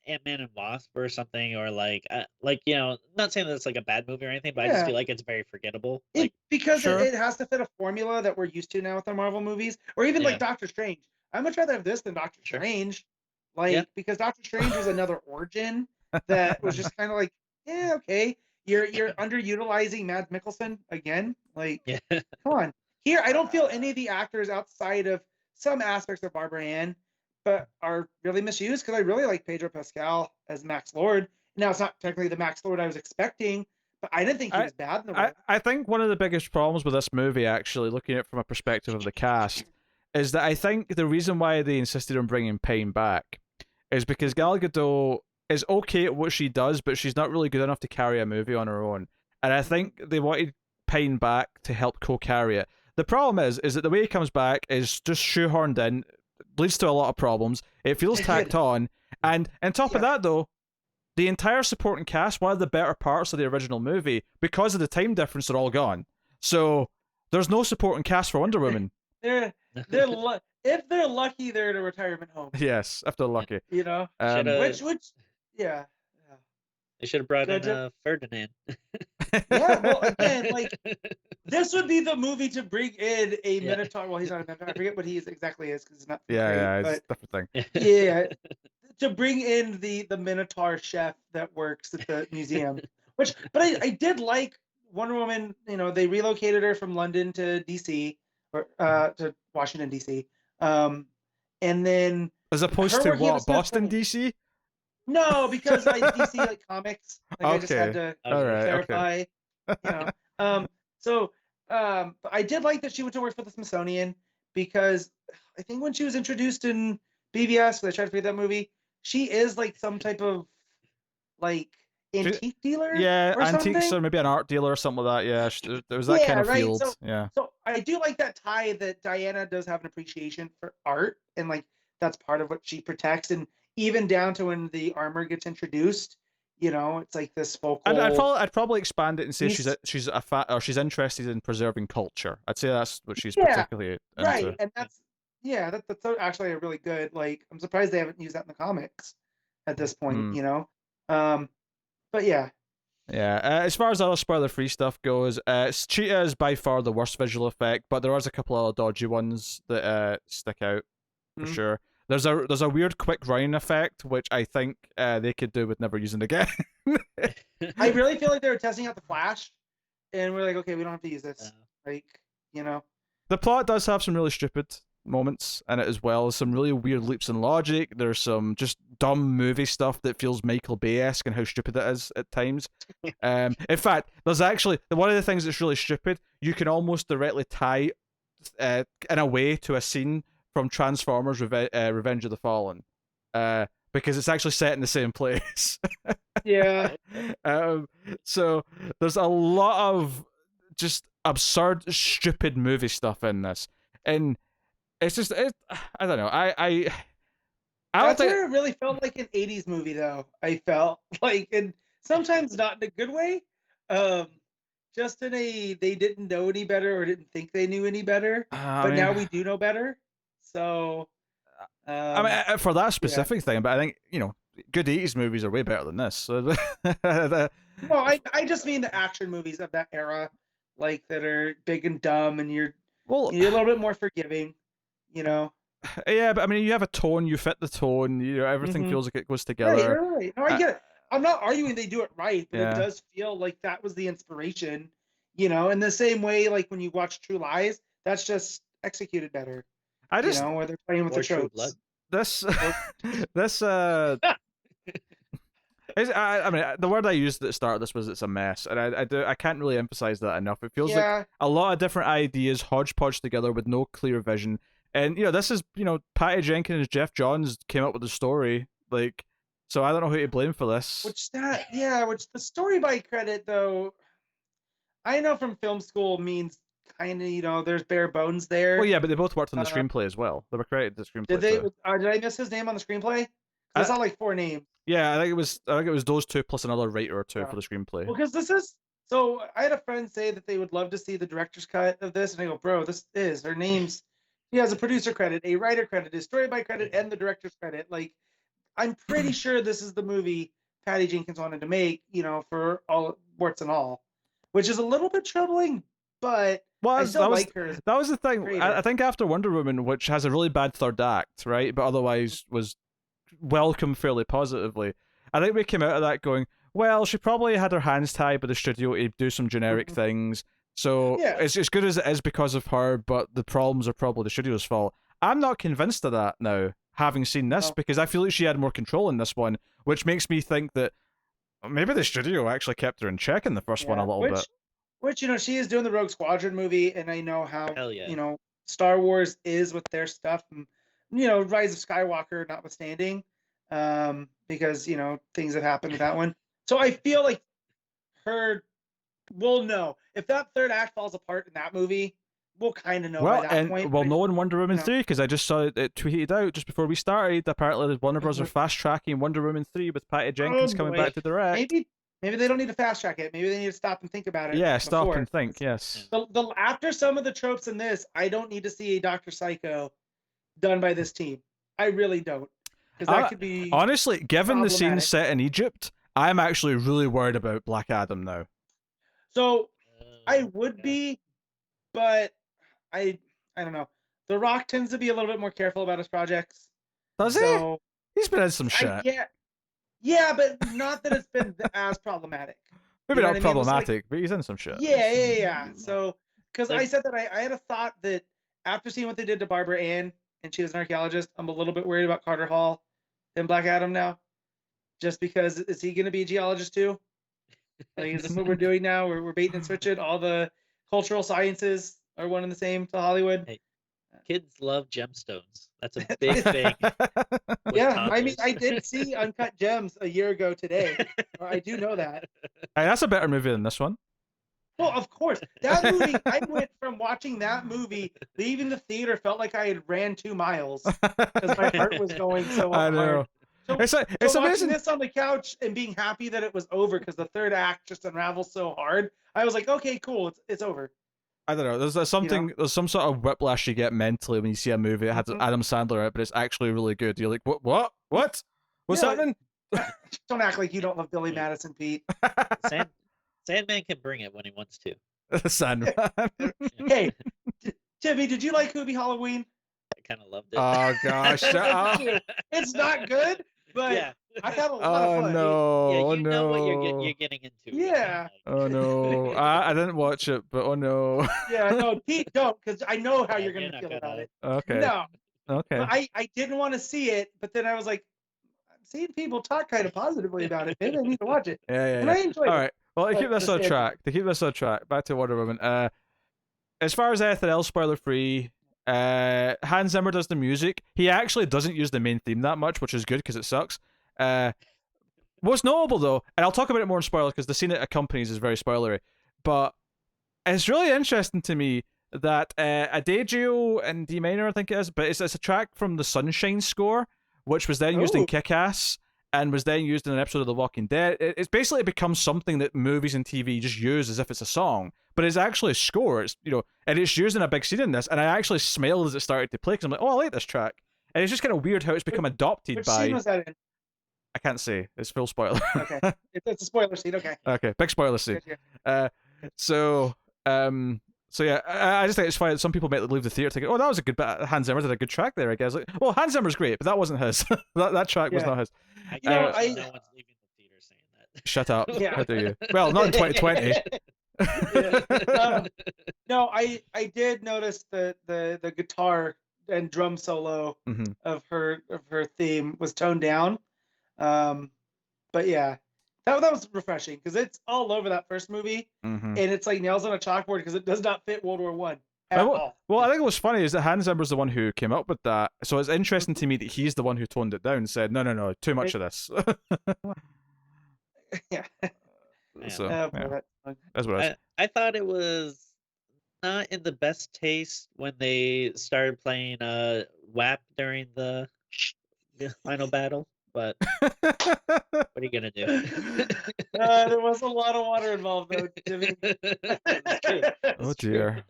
Ant-Man and Wasp or something, or like not saying that it's like a bad movie or anything, but I just feel like it's very forgettable.
Because it has to fit a formula that we're used to now with our Marvel movies, or even like Doctor Strange. I'd much rather have this than Doctor Strange. Because Doctor Strange was another origin that was just kind of like, okay, you're underutilizing Mads Mikkelsen again. Like, come on. Here, I don't feel any of the actors outside of some aspects of Barbara Ann, but are really misused, because I really like Pedro Pascal as Max Lord. Now, it's not technically the Max Lord I was expecting, but I didn't think he was bad in the role.
I think one of the biggest problems with this movie, actually, looking at it from a perspective of the cast, is that I think the reason why they insisted on bringing Payne back is because Gal Gadot is okay at what she does, but she's not really good enough to carry a movie on her own. And I think they wanted Payne back to help co-carry it. The problem is that the way he comes back is just shoehorned in, leads to a lot of problems. It feels tacked on. And on top of that, though, the entire supporting cast, one of the better parts of the original movie, because of the time difference, they're all gone. So there's no supporting cast for Wonder Woman.
If they're lucky, they're in a retirement home.
Yes, if they're lucky.
They
should have brought in Ferdinand.
Well, again, like this would be the movie to bring in a Minotaur. Well, he's not a Minotaur. I forget what he exactly is, because he's not.
It's a different thing.
Yeah, to bring in the Minotaur chef that works at the museum. But I did like Wonder Woman. They relocated her from London to DC, or to Washington DC. And then
as opposed to what, Boston, DC?
No, because DC like comics. I just had to clarify. But I did like that she went to work for the Smithsonian, because I think when she was introduced in BVS, when I tried to read that movie, she is like some type of like antique dealer.
Yeah, antiques, or maybe an art dealer or something like that. Yeah, there was that kind of field.
So I do like that tie that Diana does have an appreciation for art, and like that's part of what she protects, and even down to when the armor gets introduced, it's like this focal.
I'd probably expand it and say she's interested in preserving culture. I'd say that's what she's particularly into.
Right, and that's actually a really good. Like, I'm surprised they haven't used that in the comics at this point. But yeah.
Yeah, as far as other spoiler-free stuff goes, Cheetah is by far the worst visual effect, but there is a couple other dodgy ones that stick out for sure. There's a weird quick running effect, which I think they could do with never using again.
I really feel like they were testing out the Flash, and we're like, okay, we don't have to use this. Like,
The plot does have some really stupid moments in it as well. Some really weird leaps in logic. There's some just dumb movie stuff that feels Michael Bay-esque and how stupid it is at times. In fact, there's actually one of the things that's really stupid. You can almost directly tie in a way to a scene from Transformers Revenge of the Fallen, because it's actually set in the same place.
Yeah.
So there's a lot of just absurd, stupid movie stuff in this, and it's just I don't know. I
That's where it really felt like an '80s movie, though. I felt like, and sometimes not in a good way. Just in a they didn't know any better or didn't think they knew any better, but now we do know better. So,
I mean, for that specific thing, but I think good '80s movies are way better than this. So
no, I just mean the action movies of that era, like that are big and dumb, and you're a little bit more forgiving,
Yeah, but I mean, you have a tone, you fit the tone, everything feels like it goes together.
Yeah, you're right. No, I get it. I'm not arguing they do it right, but it does feel like that was the inspiration, in the same way, like when you watch True Lies, that's just executed better. Where they're playing with the tropes.
I mean, the word I used at the start of this was it's a mess, and I can't really emphasize that enough. It feels like a lot of different ideas hodgepodge together with no clear vision. And this is Patty Jenkins and Jeff Johns came up with the story, like, so I don't know who to blame for this.
Which the story by credit, though, I know from film school means kind of there's bare bones there.
Well, yeah, but they both worked on the screenplay as well. They were credited the screenplay.
Did they? Did I miss his name on the screenplay? I saw like 4 names.
Yeah, I think it was those two plus another writer or two for the screenplay.
Well, because this is so. I had a friend say that they would love to see the director's cut of this, and I go, bro, this is her name's. He has a producer credit, a writer credit, a story by credit, and the director's credit. Like, I'm pretty sure this is the movie Patty Jenkins wanted to make, for all warts and all, which is a little bit troubling, but I still like her.
That was the thing. I think after Wonder Woman, which has a really bad third act, right, but otherwise was welcomed fairly positively, I think we came out of that going, well, she probably had her hands tied by the studio to do some generic things. So it's as good as it is because of her, but the problems are probably the studio's fault. I'm not convinced of that now, having seen this, because I feel like she had more control in this one, which makes me think that maybe the studio actually kept her in check in the first one a little bit.
Which, she is doing the Rogue Squadron movie, and I know how, Star Wars is with their stuff, and, Rise of Skywalker notwithstanding, because, things have happened with that one. So I feel like we'll know. If that third act falls apart in that movie, we'll kind of know by that point.
We'll know in Wonder Woman 3, because I just saw it tweeted out just before we started. Apparently, Warner Bros. Are fast-tracking Wonder Woman 3 with Patty Jenkins coming back to direct.
Maybe they don't need to fast-track it. Maybe they need to stop and think about it.
Yeah, stop and think, yes.
After some of the tropes in this, I don't need to see a Dr. Psycho done by this team. I really don't. Because that could be
honestly, given the scene set in Egypt, I'm actually really worried about Black Adam now.
So I would be, but I don't know. The Rock tends to be a little bit more careful about his projects.
Does he? He's been in some shit.
Yeah, but not that it's been as problematic.
Maybe not problematic, but he's in some shit.
Yeah. So, because I said that I had a thought that after seeing what they did to Barbara Ann, and she was an archaeologist, I'm a little bit worried about Carter Hall and Black Adam now. Just because, is he going to be a geologist too? Like, is this what we're doing now? We're baiting and switching. All the cultural sciences are one and the same to Hollywood.
Hey, kids love gemstones. That's a big thing.
Yeah, I mean, I did see Uncut Gems a year ago today. I do know that.
Hey, that's a better movie than this one.
Well, of course. That movie, I went from watching that movie, leaving the theater, felt like I had ran 2 miles because my heart was going so hard.
I know.
So,
it's
watching
amazing.
this on the couch and being happy that it was over because the third act just unravels so hard. I was like, okay, cool, it's over.
I don't know. There's something. There's some sort of whiplash you get mentally when you see a movie that has Adam Sandler in it, but it's actually really good. You're like, what? What's happening?
Don't act like you don't love Billy Madison, Pete.
Sandman can bring it when he wants to.
Sandman.
Hey, Timmy, did you like Hubie Halloween?
I kind of loved it.
Oh gosh,
it's not good, but yeah. I had a lot of fun.
No,
you know what you're getting into.
Yeah.
Oh no, I didn't watch it, but oh no.
Yeah, no, Pete, don't, because I know how you're gonna feel about it.
Okay.
No.
Okay.
I didn't want to see it, but then I was like, I'm seeing people talk kind of positively about it. Maybe I need to watch it.
Yeah.
And I enjoyed it.
All right. Well, to keep this on track, back to Wonder Woman. As far as anything else, spoiler free. Hans Zimmer does the music. He actually doesn't use the main theme that much, which is good because it sucks. What's notable though, and I'll talk about it more in spoilers because the scene it accompanies is very spoilery, but it's really interesting to me that Adagio and D minor, I think it is, but it's a track from the Sunshine score, which was then used in Kick-Ass and was then used in an episode of The Walking Dead. It's basically become something that movies and TV just use as if it's a song, but it's actually a score. It's and it's used in a big scene in this, and I actually smiled as it started to play because I'm like, oh, I like this track, and it's just kind of weird how it's become adopted
Which
by.
Scene was that in?
I can't say. It's full spoiler.
Okay, it's a spoiler scene. Okay.
Okay, big spoiler scene. So yeah, I just think it's funny that some people might leave the theater thinking, oh, that was a good bit. Hans Zimmer did a good track there, I guess. Like, well, Hans Zimmer's great, but that wasn't his. that track was not his.
No one's leaving the theater saying that.
Shut up. How dare you? Well, not in 2020.
No, I did notice the guitar and drum solo of her theme was toned down. But yeah. That was refreshing because it's all over that first movie, and it's like nails on a chalkboard because it does not fit World War One at all.
Well, I think what's funny is that Hans Zimmer's the one who came up with that, so it's interesting to me that he's the one who toned it down and said, no, too much of this.
Yeah.
So, that's what
I thought it was not in the best taste when they started playing WAP during the final battle. But what are you gonna do?
There was a lot of water involved, though, Jimmy.
Oh dear.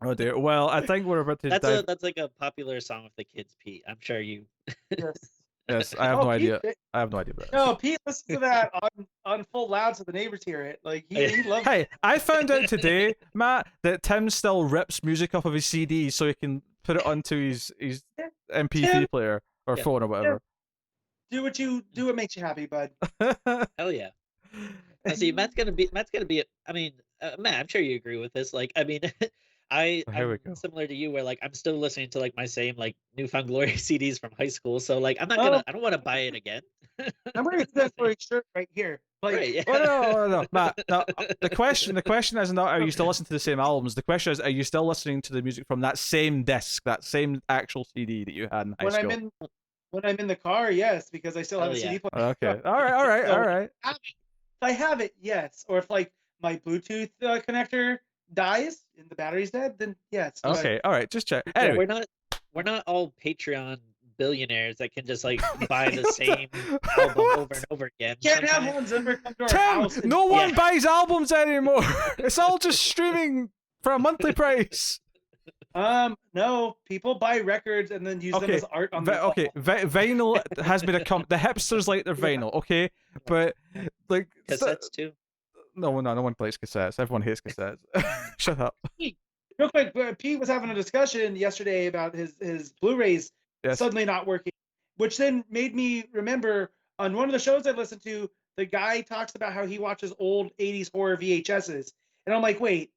Oh dear. Well, I think we're about to.
That's like a popular song with the kids, Pete. I'm sure you.
Yes, I have no idea. I have no idea about that.
No, Pete listens to that on full loud so the neighbors hear it. Like he loves.
Hey, I found out today, Matt, that Tim still rips music off of his CD so he can put it onto his MP3 player or phone or whatever.
Do what makes you happy, bud.
Hell yeah. See, Matt's gonna be. I mean, Matt, I'm sure you agree with this. Like, I mean, I'm similar to you, where like I'm still listening to like my same like Newfound Glory CDs from high school. So like I'm not gonna. I don't want to buy it again.
I'm wearing a Glory shirt right here. Like,
right, yeah.
No, Matt. No, the question is not are you still listening to the same albums? The question is, are you still listening to the music from that same disc, that same actual CD that you had in high school?
When I'm in the car, yes, because I still have a CD player.
Okay. All right.
If I have it, yes. Or if like my Bluetooth connector dies and the battery's dead, then yes.
Okay. All right. Just check.
Anyway. We're not all Patreon billionaires that can just like buy the same album over and over again.
Can't have Hans Zimmer come to our house.
No one buys albums anymore. It's all just streaming for a monthly price.
No, people buy records and then use them as art on the
vinyl has been the hipsters like their vinyl, okay? But like
cassettes too.
No one plays cassettes. Everyone hates cassettes. Shut up.
Real quick, Pete was having a discussion yesterday about his Blu-rays suddenly not working, which then made me remember on one of the shows I listened to, the guy talks about how he watches old 80s horror VHSs. And I'm like, wait,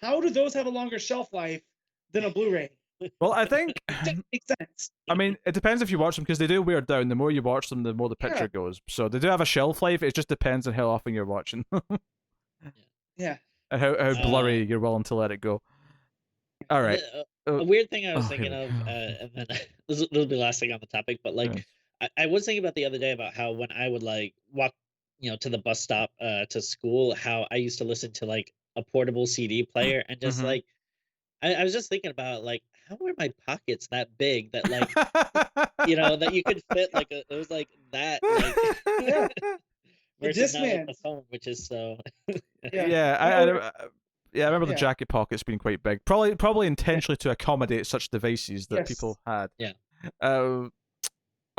how do those have a longer shelf life than a Blu-ray?
Well, I think
it doesn't make sense.
I mean, it depends if you watch them because they do wear down. The more you watch them, the more the picture goes. So they do have a shelf life. It just depends on how often you're watching.
Yeah.
And how blurry you're willing to let it go. All right.
A weird thing I was thinking of, and then this will be the last thing on the topic, but like I was thinking about the other day about how when I would like walk, to the bus stop to school, how I used to listen to like a portable CD player and just like I was just thinking about like how were my pockets that big that like that you could fit like it was like that like versus now like the phone, which is so
I remember the jacket pockets being quite big, probably intentionally to accommodate such devices that people had.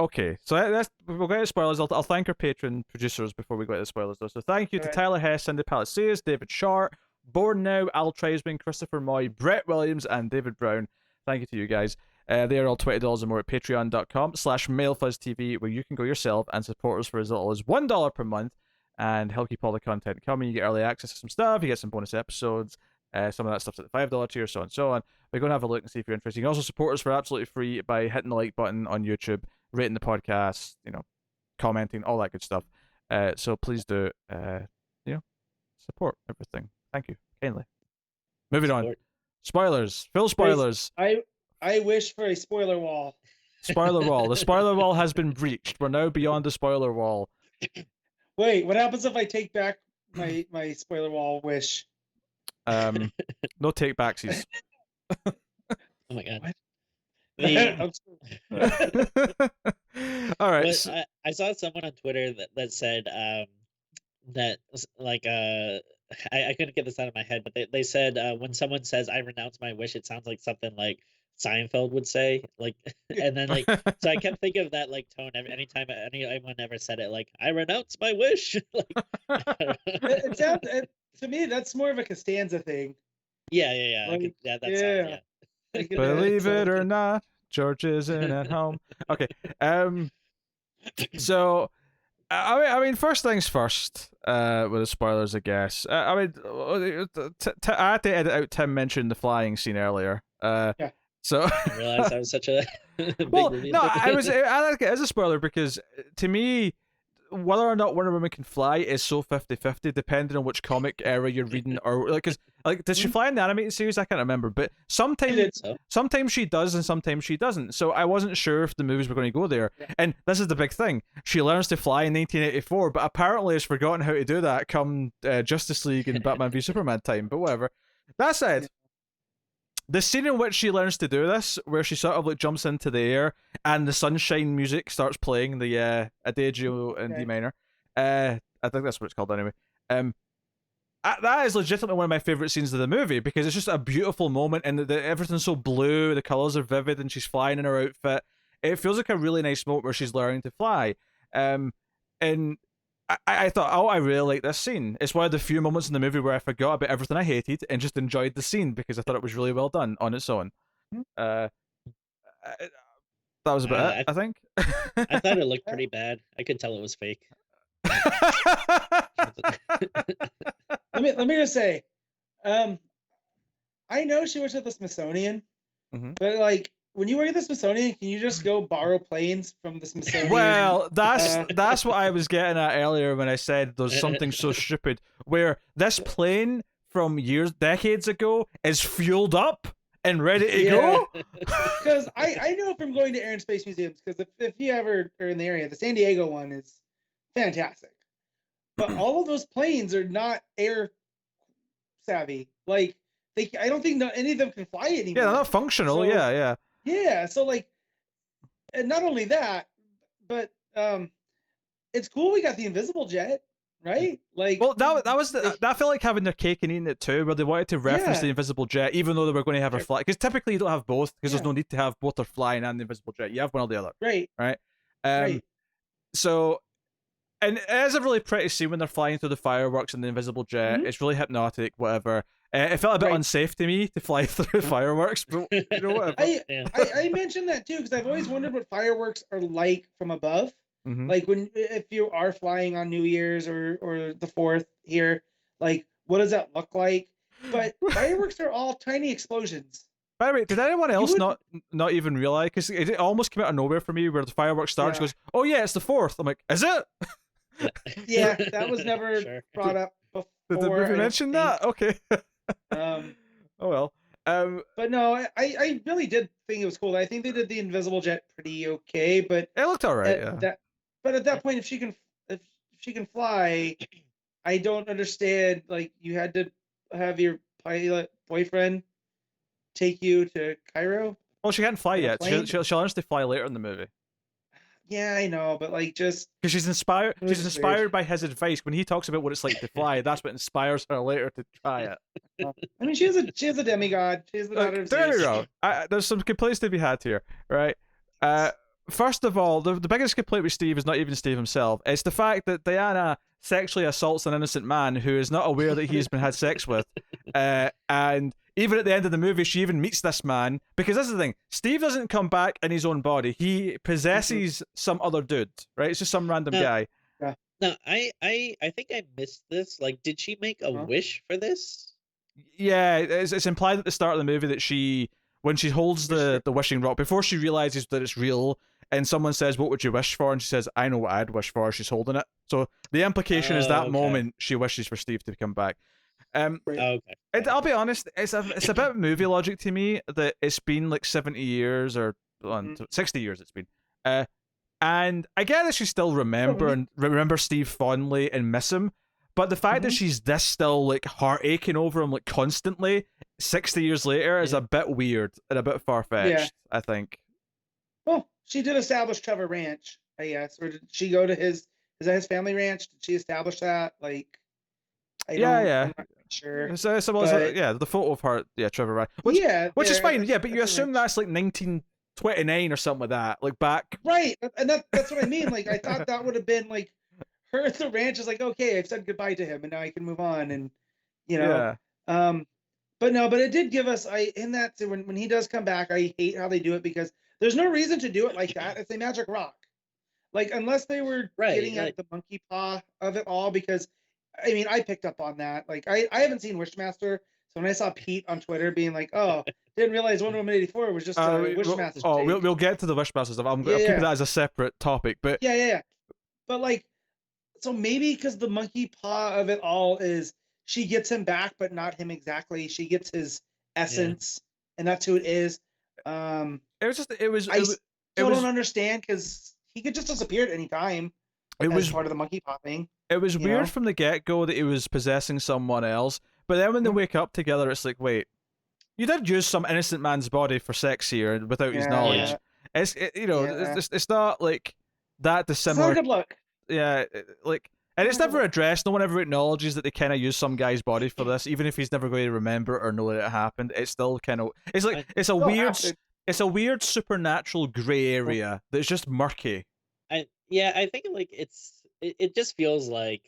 Okay, so we'll get to spoilers. I'll thank our patron producers before we go to spoilers, though. So thank you to Tyler Hess, Cindy Palacios, David Short, Born Now, Al Treisman, Christopher Moy, Brett Williams, and David Brown. Thank you to you guys. They are all $20 or more at patreon.com/MailFuzzTV, where you can go yourself and support us for as little as $1 per month and help keep all the content coming. You get early access to some stuff, you get some bonus episodes. Some of that stuff's at the $5 tier, so on and so on. We're going to have a look and see if you're interested. You can also support us for absolutely free by hitting the like button on YouTube, rating the podcast, commenting, all that good stuff. So please do, support everything. Thank you, kindly. Moving on. Spoilers. Full spoilers.
I wish for a spoiler wall.
Spoiler wall. The spoiler wall has been breached. We're now beyond the spoiler wall.
Wait, what happens if I take back my spoiler wall wish?
No take backsies.
Oh my god.
All right.
I saw someone on Twitter that said that like I couldn't get this out of my head, but they said when someone says I renounce my wish, it sounds like something like Seinfeld would say, like, and then like so I kept thinking of that like tone anytime anyone ever said it, like I renounce my wish. Like,
it sounds to me that's more of a Costanza thing.
Yeah.
Like,
that sounds,
Believe it or not, George isn't at home. Okay. So, I mean, first things first. With the spoilers, I guess. I mean, I had to edit out Tim mentioned the flying scene earlier. Yeah. So
I realized that was such a big reveal.
No, I like it as a spoiler because to me, whether or not Wonder Woman can fly is so 50-50 depending on which comic era you're reading, or like does she fly in the animated series? I can't remember, but sometimes she does and sometimes she doesn't. So I wasn't sure if the movies were going to go there. Yeah. And this is the big thing: she learns to fly in 1984, but apparently has forgotten how to do that come Justice League and Batman v Superman time. But whatever. That said, the scene in which she learns to do this, where she sort of like jumps into the air and the sunshine music starts playing, the Adagio in D minor. I think that's what it's called anyway. That is legitimately one of my favorite scenes of the movie because it's just a beautiful moment and everything's so blue, the colors are vivid, and she's flying in her outfit. It feels like a really nice moment where she's learning to fly. And I thought, I really like this scene. It's one of the few moments in the movie where I forgot about everything I hated and just enjoyed the scene because I thought it was really well done on its own. That was about it, I think.
I thought it looked pretty bad. I could tell it was fake.
Let me just say, I know she was at the Smithsonian, but like, when you work at the Smithsonian, can you just go borrow planes from the Smithsonian?
Well, that's what I was getting at earlier when I said there's something so stupid where this plane from decades ago is fueled up and ready to go.
Because I know from going to Air and Space Museums, because if you ever are in the area, the San Diego one is fantastic. But all of those planes are not air savvy. Like, I don't think any of them can fly anymore.
Yeah, they're not functional. So, yeah.
Yeah, so like, and not only that, but it's cool we got the invisible jet, right? Like,
well, that felt like having their cake and eating it too, where they wanted to reference the invisible jet, even though they were going to have her fly. Because typically you don't have both, because there's no need to have both her flying and the invisible jet. You have one or the other.
Right.
Right. So, and it is a really pretty scene when they're flying through the fireworks and the invisible jet. It's really hypnotic, whatever. It felt a bit unsafe to me to fly through fireworks, but whatever.
I mentioned that too because I've always wondered what fireworks are like from above. Like if you are flying on New Year's or the 4th here, like what does that look like? But fireworks are all tiny explosions.
By the way, did anyone else not even realize? Because it almost came out of nowhere for me where the fireworks starts. Goes, oh yeah, it's the 4th. I'm like, is it?
Yeah, that was never brought up before.
Did the movie mention that? Okay. Oh well.
But no, I really did think it was cool. I think they did the invisible jet pretty okay, but
it looked alright.
But at that point, if she can fly, I don't understand. Like, you had to have your pilot boyfriend take you to Cairo.
Well, she can't fly yet. She learns to fly later in the movie.
Yeah, I know, but like just
because she's inspired. She's inspired by his advice when he talks about what it's like to fly. That's what inspires her later to try it.
I mean, she is a demigod. She's the daughter of Zeus.
There we go. There's some complaints to be had here, right? First of all, the biggest complaint with Steve is not even Steve himself. It's the fact that Diana sexually assaults an innocent man who is not aware that he's been had sex with. And even at the end of the movie, she even meets this man. Because this is the thing. Steve doesn't come back in his own body. He possesses some other dude, right? It's just some random guy.
Yeah.
No, I think I missed this. Like, did she make a wish for this?
Yeah, it's implied at the start of the movie that when she holds the wishing rock, before she realizes that it's real, and someone says, "What would you wish for?" and she says, "I know what I'd wish for." She's holding it, so the implication is that moment she wishes for Steve to come back. I'll be honest, it's a bit of movie logic to me that it's been like 70 years or 60 years. It's been, and I get that she still remember Steve fondly and miss him. But the fact that she's this still like heart aching over him like constantly 60 years later is a bit weird and a bit far-fetched, I think.
Well, she did establish Trevor Ranch, I guess. Or did she go to is that his family ranch? Did she establish that? Like, I'm not sure.
So the photo of her, Trevor Ranch. Which is fine, but you assume that's like 1929 or something like that, like back.
Right, and that's what I mean. Like, I thought that would have been like, her at the ranch is like, okay, I've said goodbye to him, and now I can move on, and but it did give us in that when he does come back, I hate how they do it because there's no reason to do it like that. It's a magic rock, like unless they were getting at the monkey paw of it all. Because I mean, I picked up on that. Like I haven't seen Wishmaster, so when I saw Pete on Twitter being like, oh, didn't realize Wonder Woman 84 was just Wishmaster.
We'll get to the Wishmaster stuff. I'm keeping that as a separate topic, but
but like. So maybe because the monkey paw of it all is she gets him back, but not him exactly. She gets his essence, and that's who it is. I don't understand because he could just disappear at any time. It was part of the monkey paw thing.
It was weird from the get-go that he was possessing someone else, but then when they wake up together, it's like, wait, you did use some innocent man's body for sex here without his knowledge. It's not like that dissimilar.
It's not a good look.
Yeah, and it's never addressed. No one ever acknowledges that they kind of use some guy's body for this, even if he's never going to remember or know that it happened. It's still kind of it's a weird supernatural gray area that's just murky.
I think like it just feels like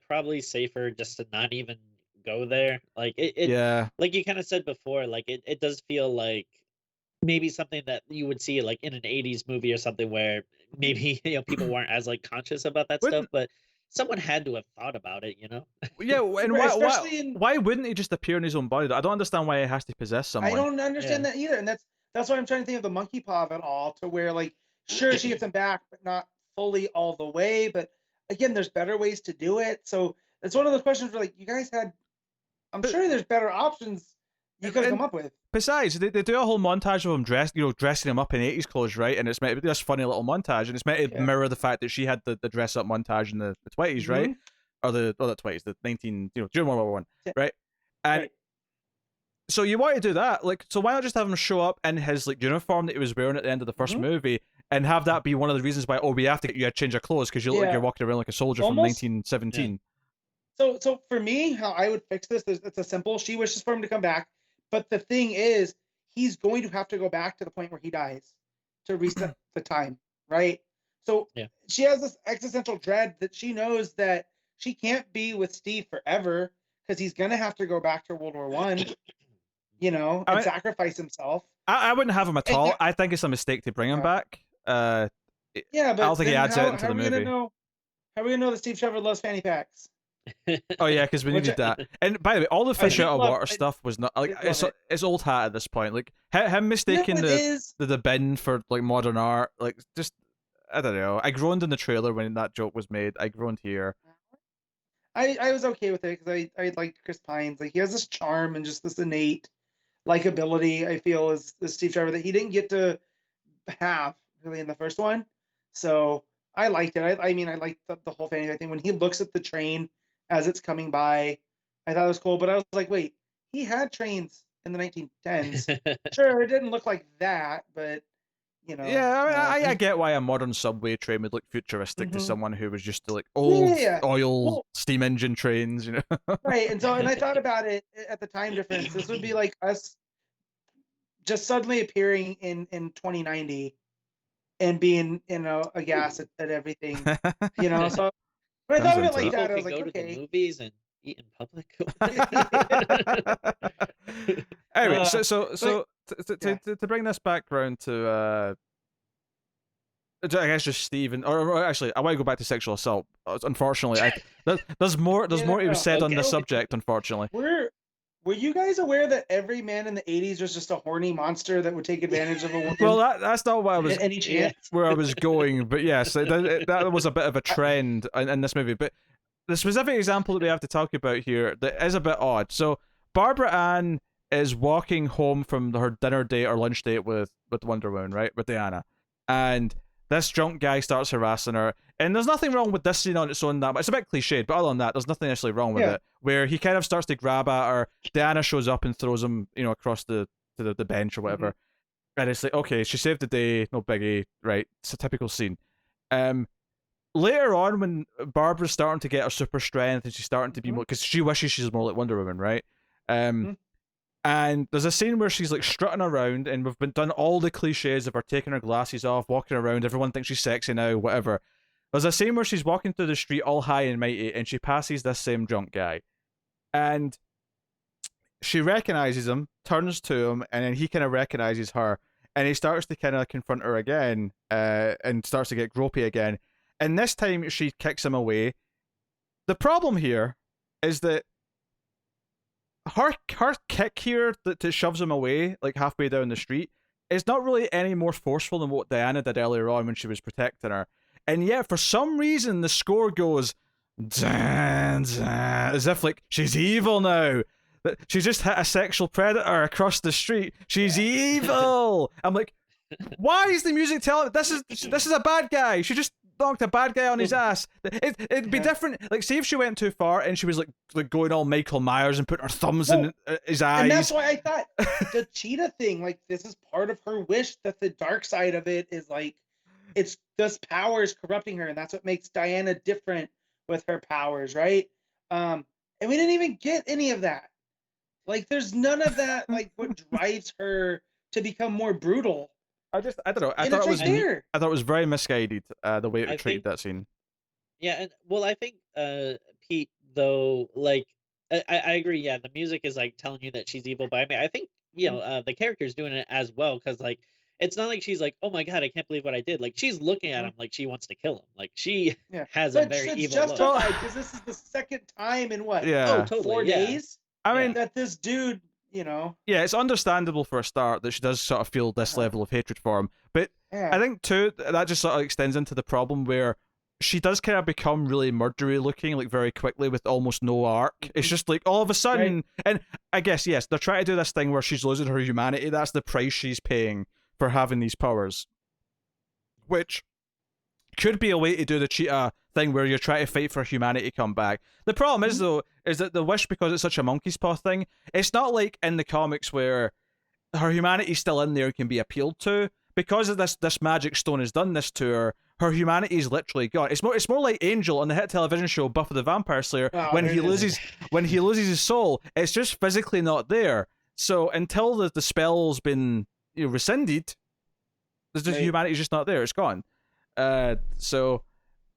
probably safer just to not even go there. Like like you kind of said before, like it does feel like maybe something that you would see like in an 80s movie or something where maybe people weren't as like conscious about that stuff, but someone had to have thought about it,
and why wouldn't he just appear in his own body? I don't understand why he has to possess someone.
I don't understand that either, and that's why I'm trying to think of the monkey paw of it all, to where like sure she gets him back but not fully all the way, but again there's better ways to do it. So it's one of those questions where like you guys had, I'm sure there's better options you could have come up with.
Besides, they do a whole montage of him dressing him up in 80s clothes, right? And it's meant to be this funny little montage, and it's meant to mirror the fact that she had the dress up montage in the 20s, right? Or the 20s, the 19, during World War I, right? And so you want to do that, like, so why not just have him show up in his like uniform that he was wearing at the end of the first movie, and have that be one of the reasons why we have to get you a change of clothes because you look like you're walking around like a soldier from 1917.
So for me, how I would fix this is it's a simple. She wishes for him to come back. But the thing is, he's going to have to go back to the point where he dies to reset the time, right? So she has this existential dread that she knows that she can't be with Steve forever because he's going to have to go back to World War I, and sacrifice himself.
I wouldn't have him at all. I think it's a mistake to bring him back.
But I
don't think he adds it into the movie.
How are we going to know that Steve Trevor loves fanny packs?
Oh yeah, because we needed that. And by the way, all the fish out of water stuff was not like it's old hat at this point. Like him mistaking the bin for like modern art, like just I don't know. I groaned in the trailer when that joke was made. I groaned here.
I was okay with it because I liked Chris Pines. Like he has this charm and just this innate likability. I feel as Steve Trevor that he didn't get to have really in the first one. So I liked it. I mean, I liked the whole fanny pack thing when he looks at the train as it's coming by. I thought it was cool, but I was like, wait, he had trains in the 1910s. Sure, it didn't look like that, but
Yeah, I get why a modern subway train would look futuristic to someone who was used to like old oil steam engine trains,
Right, and I thought about it at the time difference. This would be like us just suddenly appearing in 2090 and being, aghast at everything, So, but I thought of it like that. I was like,
go
okay.
to the movies and eat in public.
Anyway, to bring this back round to I guess just Stephen, or actually, I want to go back to sexual assault. Unfortunately, there's more to be said on this subject. Unfortunately,
were you guys aware that every man in the 80s was just a horny monster that would take advantage of a woman?
Well, that's not what I was
any chance
where I was going, but yes, that was a bit of a trend in this movie. But the specific example that we have to talk about here that is a bit odd. So Barbara Ann is walking home from her dinner date or lunch date with Wonder Woman, right, with Diana, and this drunk guy starts harassing her, and there's nothing wrong with this scene on its own. That it's a bit cliched, but other than that, there's nothing actually wrong with it. Where he kind of starts to grab at her, Diana shows up and throws him, across the bench or whatever, and it's like, okay, she saved the day, no biggie, right? It's a typical scene. Later on, when Barbara's starting to get her super strength and she's starting to be more, because she wishes she's more like Wonder Woman, right? And there's a scene where she's like strutting around, and we've done all the cliches of her taking her glasses off, walking around. Everyone thinks she's sexy now, whatever. There's a scene where she's walking through the street all high and mighty, and she passes this same drunk guy, and she recognizes him, turns to him, and then he kind of recognizes her, and he starts to kind of confront her again, and starts to get gropey again. And this time she kicks him away. The problem here is that her kick here that shoves him away like halfway down the street is not really any more forceful than what Diana did earlier on when she was protecting her. And yet for some reason the score goes dun, dun, as if like she's evil now. She just hit a sexual predator across the street. She's evil. I'm like, why is the music telling this is a bad guy? She just knocked a bad guy on his ass. It'd be different. Like, see if she went too far and she was like going all Michael Myers and putting her thumbs in his eyes.
And that's why I thought the cheetah thing, like, this is part of her wish, that the dark side of it is like, it's this power is corrupting her, and that's what makes Diana different with her powers, right? And we didn't even get any of that. Like, there's none of that. Like, what drives her to become more brutal?
I don't know. I thought it was very misguided, the way it treated that scene.
Yeah, and well, I think Pete, though, like I agree. Yeah, the music is like telling you that she's evil, but I mean, I think the character's doing it as well, because like it's not like she's like, oh my god, I can't believe what I did. Like, she's looking at him like she wants to kill him. Like, she has a very evil look.
Because this is the second time in what?
Yeah.
Oh, totally. 4 days.
I mean,
that this dude. Yeah,
it's understandable for a start that she does sort of feel this level of hatred for him. But I think, too, that just sort of extends into the problem where she does kind of become really murdery looking, like, very quickly with almost no arc. It's just like, all of a sudden... Right. And I guess, yes, they're trying to do this thing where she's losing her humanity. That's the price she's paying for having these powers. Which could be a way to do the cheetah thing where you're trying to fight for humanity to come back. The problem is, though, is that the wish, because it's such a monkey's paw thing, it's not like in the comics where her humanity's still in there and can be appealed to. Because of this magic stone has done this to her humanity is literally gone. It's more like Angel on the hit television show Buffy the Vampire Slayer. When he loses his soul, it's just physically not there. So until the spell's been rescinded, humanity's just not there. It's gone. So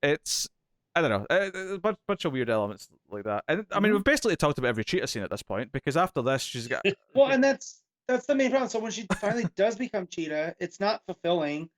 it's, I don't know, a bunch of weird elements like that. And I mean, we've basically talked about every cheetah scene at this point, because after this she's got
well, and that's the main problem. So when she finally does become cheetah, it's not fulfilling,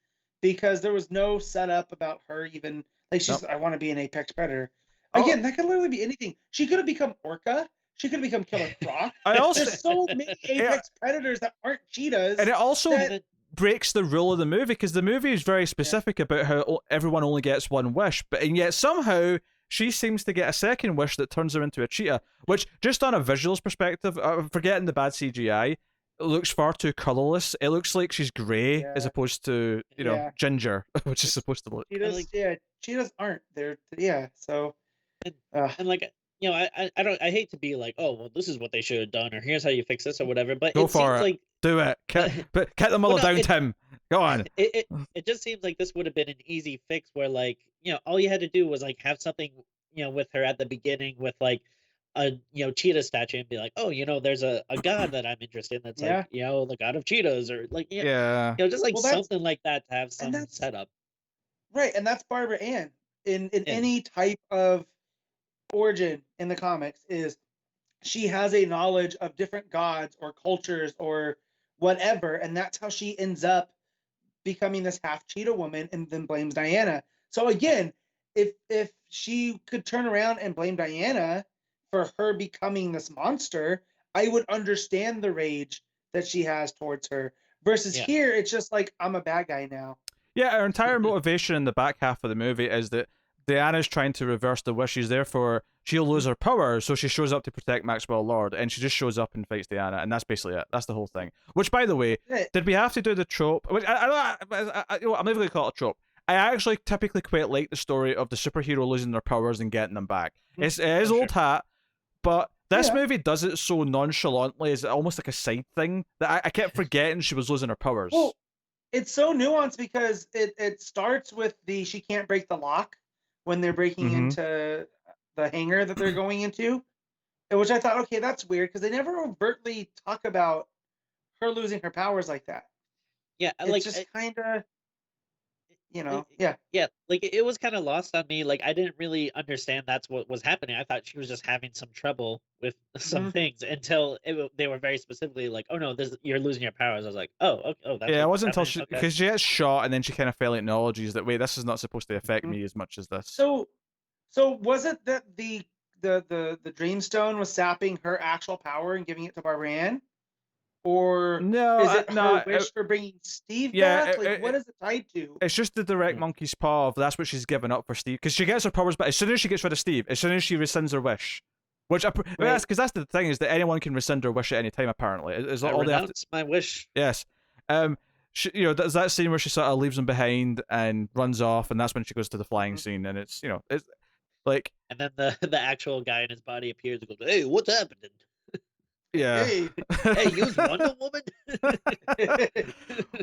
because there was no setup about her even, like, she's I want to be an apex predator. Again, that could literally be anything. She could have become Orca. She could have become Killer Croc. There's so many apex predators that aren't cheetahs.
And it also breaks the rule of the movie, because the movie is very specific about how everyone only gets one wish, and yet somehow she seems to get a second wish that turns her into a cheetah, which, just on a visuals perspective, forgetting the bad CGI, it looks far too colorless. It looks like she's grey as opposed to ginger, which is supposed to look.
Cheetahs aren't there. So
and like, I hate to be like, oh well, this is what they should have done, or here's how you fix this or whatever, but
go for it. Like, do it. Cut the muller down, Tim. Go on.
It just seems like this would have been an easy fix, where, like, all you had to do was like have something with her at the beginning with like a cheetah statue and be like, oh, there's a god that I'm interested in that's like, the god of cheetahs, or like, just like something like that to have some setup.
Right, and that's Barbara Ann in any type of origin in the comics. Is she has a knowledge of different gods or cultures or whatever, and that's how she ends up becoming this half cheetah woman, and then blames Diana. So again, if she could turn around and blame Diana for her becoming this monster, I would understand the rage that she has towards her. Versus here, it's just like, I'm a bad guy now.
Yeah, her entire motivation in the back half of the movie is that Diana's trying to reverse the wishes, therefore she'll lose her power, so she shows up to protect Maxwell Lord, and she just shows up and fights Diana, and that's basically it. That's the whole thing. Which, by the way, did we have to do the trope? Which I'm never going to call it a trope. I actually typically quite like the story of the superhero losing their powers and getting them back. It is old hat, but this movie does it so nonchalantly, as almost like a side thing, that I kept forgetting she was losing her powers.
Well, it's so nuanced because it starts with she can't break the lock when they're breaking into the hangar that they're going into, which I thought, okay, that's weird, because they never overtly talk about her losing her powers like that.
Yeah,
it's just kind of,
like it was kind of lost on me. Like, I didn't really understand that's what was happening. I thought she was just having some trouble with some things until they were very specifically like, oh no, you're losing your powers. I was like, oh, okay, that's
it wasn't until because she gets shot and then she kind of fairly acknowledges that, wait, this is not supposed to affect me as much as this.
So was it that the Dreamstone was sapping her actual power and giving it to Barbara Ann? Or is it her wish for bringing Steve back? What is it tied to?
It's just the direct monkey's paw of that's what she's given up for Steve. Because she gets her powers back as soon as she gets rid of Steve, as soon as she rescinds her wish. Which that's because that's the thing, is that anyone can rescind her wish at any time, apparently.
Renounce my wish.
Yes. There's that scene where she sort of leaves him behind and runs off, and that's when she goes to the flying scene, and it's like...
And then the actual guy in his body appears and goes, hey, what's happening?
Yeah.
Hey, you Wonder Woman?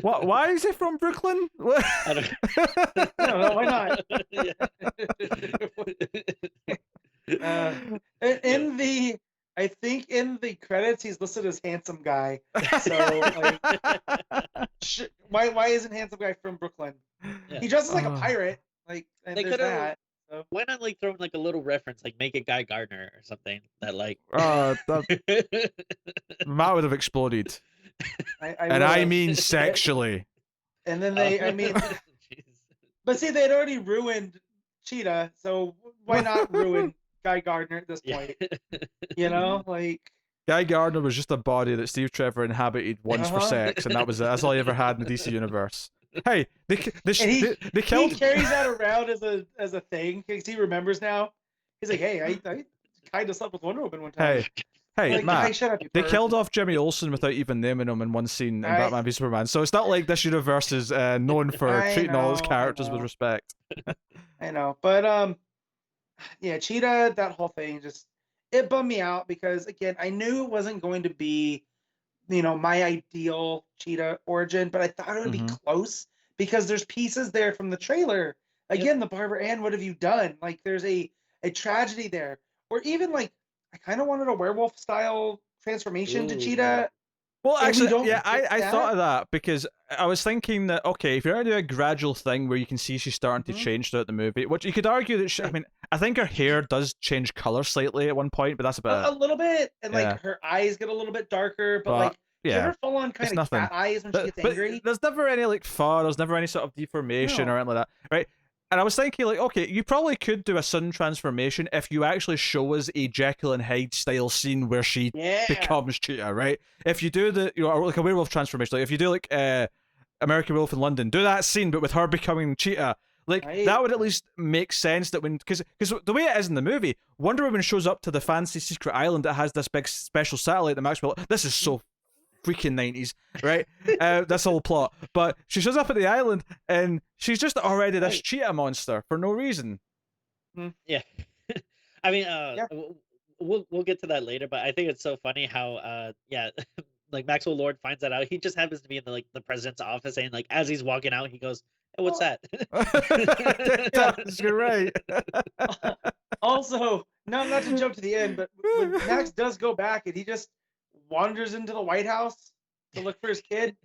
Why is he from Brooklyn?
I don't know. Why not? I think in the credits he's listed as handsome guy. So why isn't handsome guy from Brooklyn? Yeah. He dresses like a pirate. Like, and
they could have. So. Why not like throw like a little reference, like make it Guy Gardner or something that like.
Matt would have exploded. I mean sexually.
And then but see, they'd already ruined Cheetah, so why not ruin Guy Gardner at this point?
Guy Gardner was just a body that Steve Trevor inhabited once for sex, and that's all he ever had in the DC universe. Hey, they killed.
He carries that around as a thing because he remembers now. He's like, hey, I kind of slept with Wonder Woman one time.
Hey, Matt. They killed off Jimmy Olsen without even naming him in one scene in Batman v Superman. So it's not like this universe is known for treating all its characters with respect.
I know, but Cheetah, that whole thing it bummed me out because again, I knew it wasn't going to be, my ideal Cheetah origin, but I thought it would be close because there's pieces there from the trailer. Again, the Barbara Ann, what have you done? Like, there's a tragedy there, or even like I kind of wanted a werewolf style transformation to Cheetah.
Well, actually, I thought of that because I was thinking that, okay, if you're going to do a gradual thing where you can see she's starting to change throughout the movie, which you could argue that I think her hair does change color slightly at one point, but that's about
a little bit, and like her eyes get a little bit darker, but like never full on kind of cat eyes when she gets angry.
There's never any like fur, there's never any sort of deformation or anything like that, right? And I was thinking, like, okay, you probably could do a sudden transformation if you actually show us a Jekyll and Hyde style scene where she becomes Cheetah, right? If you do like a werewolf transformation, like if you do like American Werewolf in London, do that scene, but with her becoming Cheetah, like that would at least make sense that because the way it is in the movie, Wonder Woman shows up to the fancy secret island that has this big special satellite that Maxwell. This is so freaking 90s, right? This whole plot. But she shows up at the island and she's just already this cheetah monster for no reason.
Yeah. I mean, we'll get to that later, but I think it's so funny how, like Maxwell Lord finds that out. He just happens to be in the president's office, and like as he's walking out, he goes, "Hey, what's that?"
You're right.
Also, not to jump to the end, but when Max does go back and he just wanders into the White House to look for his kid,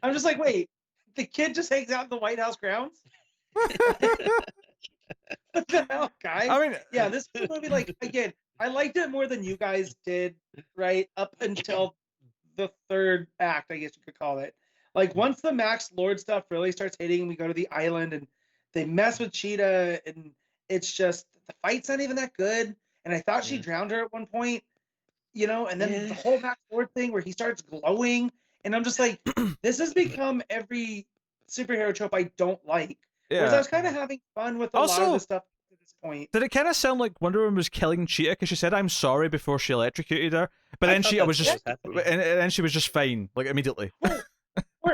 I'm just like, wait, the kid just hangs out in the White House grounds? What the hell, guys?
I mean,
yeah, this movie, like, again, I liked it more than you guys did, right? Up until the third act, I guess you could call it. Like, once the Max Lord stuff really starts hitting, we go to the island and they mess with Cheetah, and it's just, the fight's not even that good. And I thought she drowned her at one point, you know, and then the whole Max Lord thing where he starts glowing, and I'm just like, this has become every superhero trope I don't like. Whereas I was kind of having fun with a lot of the stuff at this point.
Did it kind of sound like Wonder Woman was killing Cheetah because she said "I'm sorry" before she electrocuted her, but then Cheetah was just, and then she was just fine, like immediately.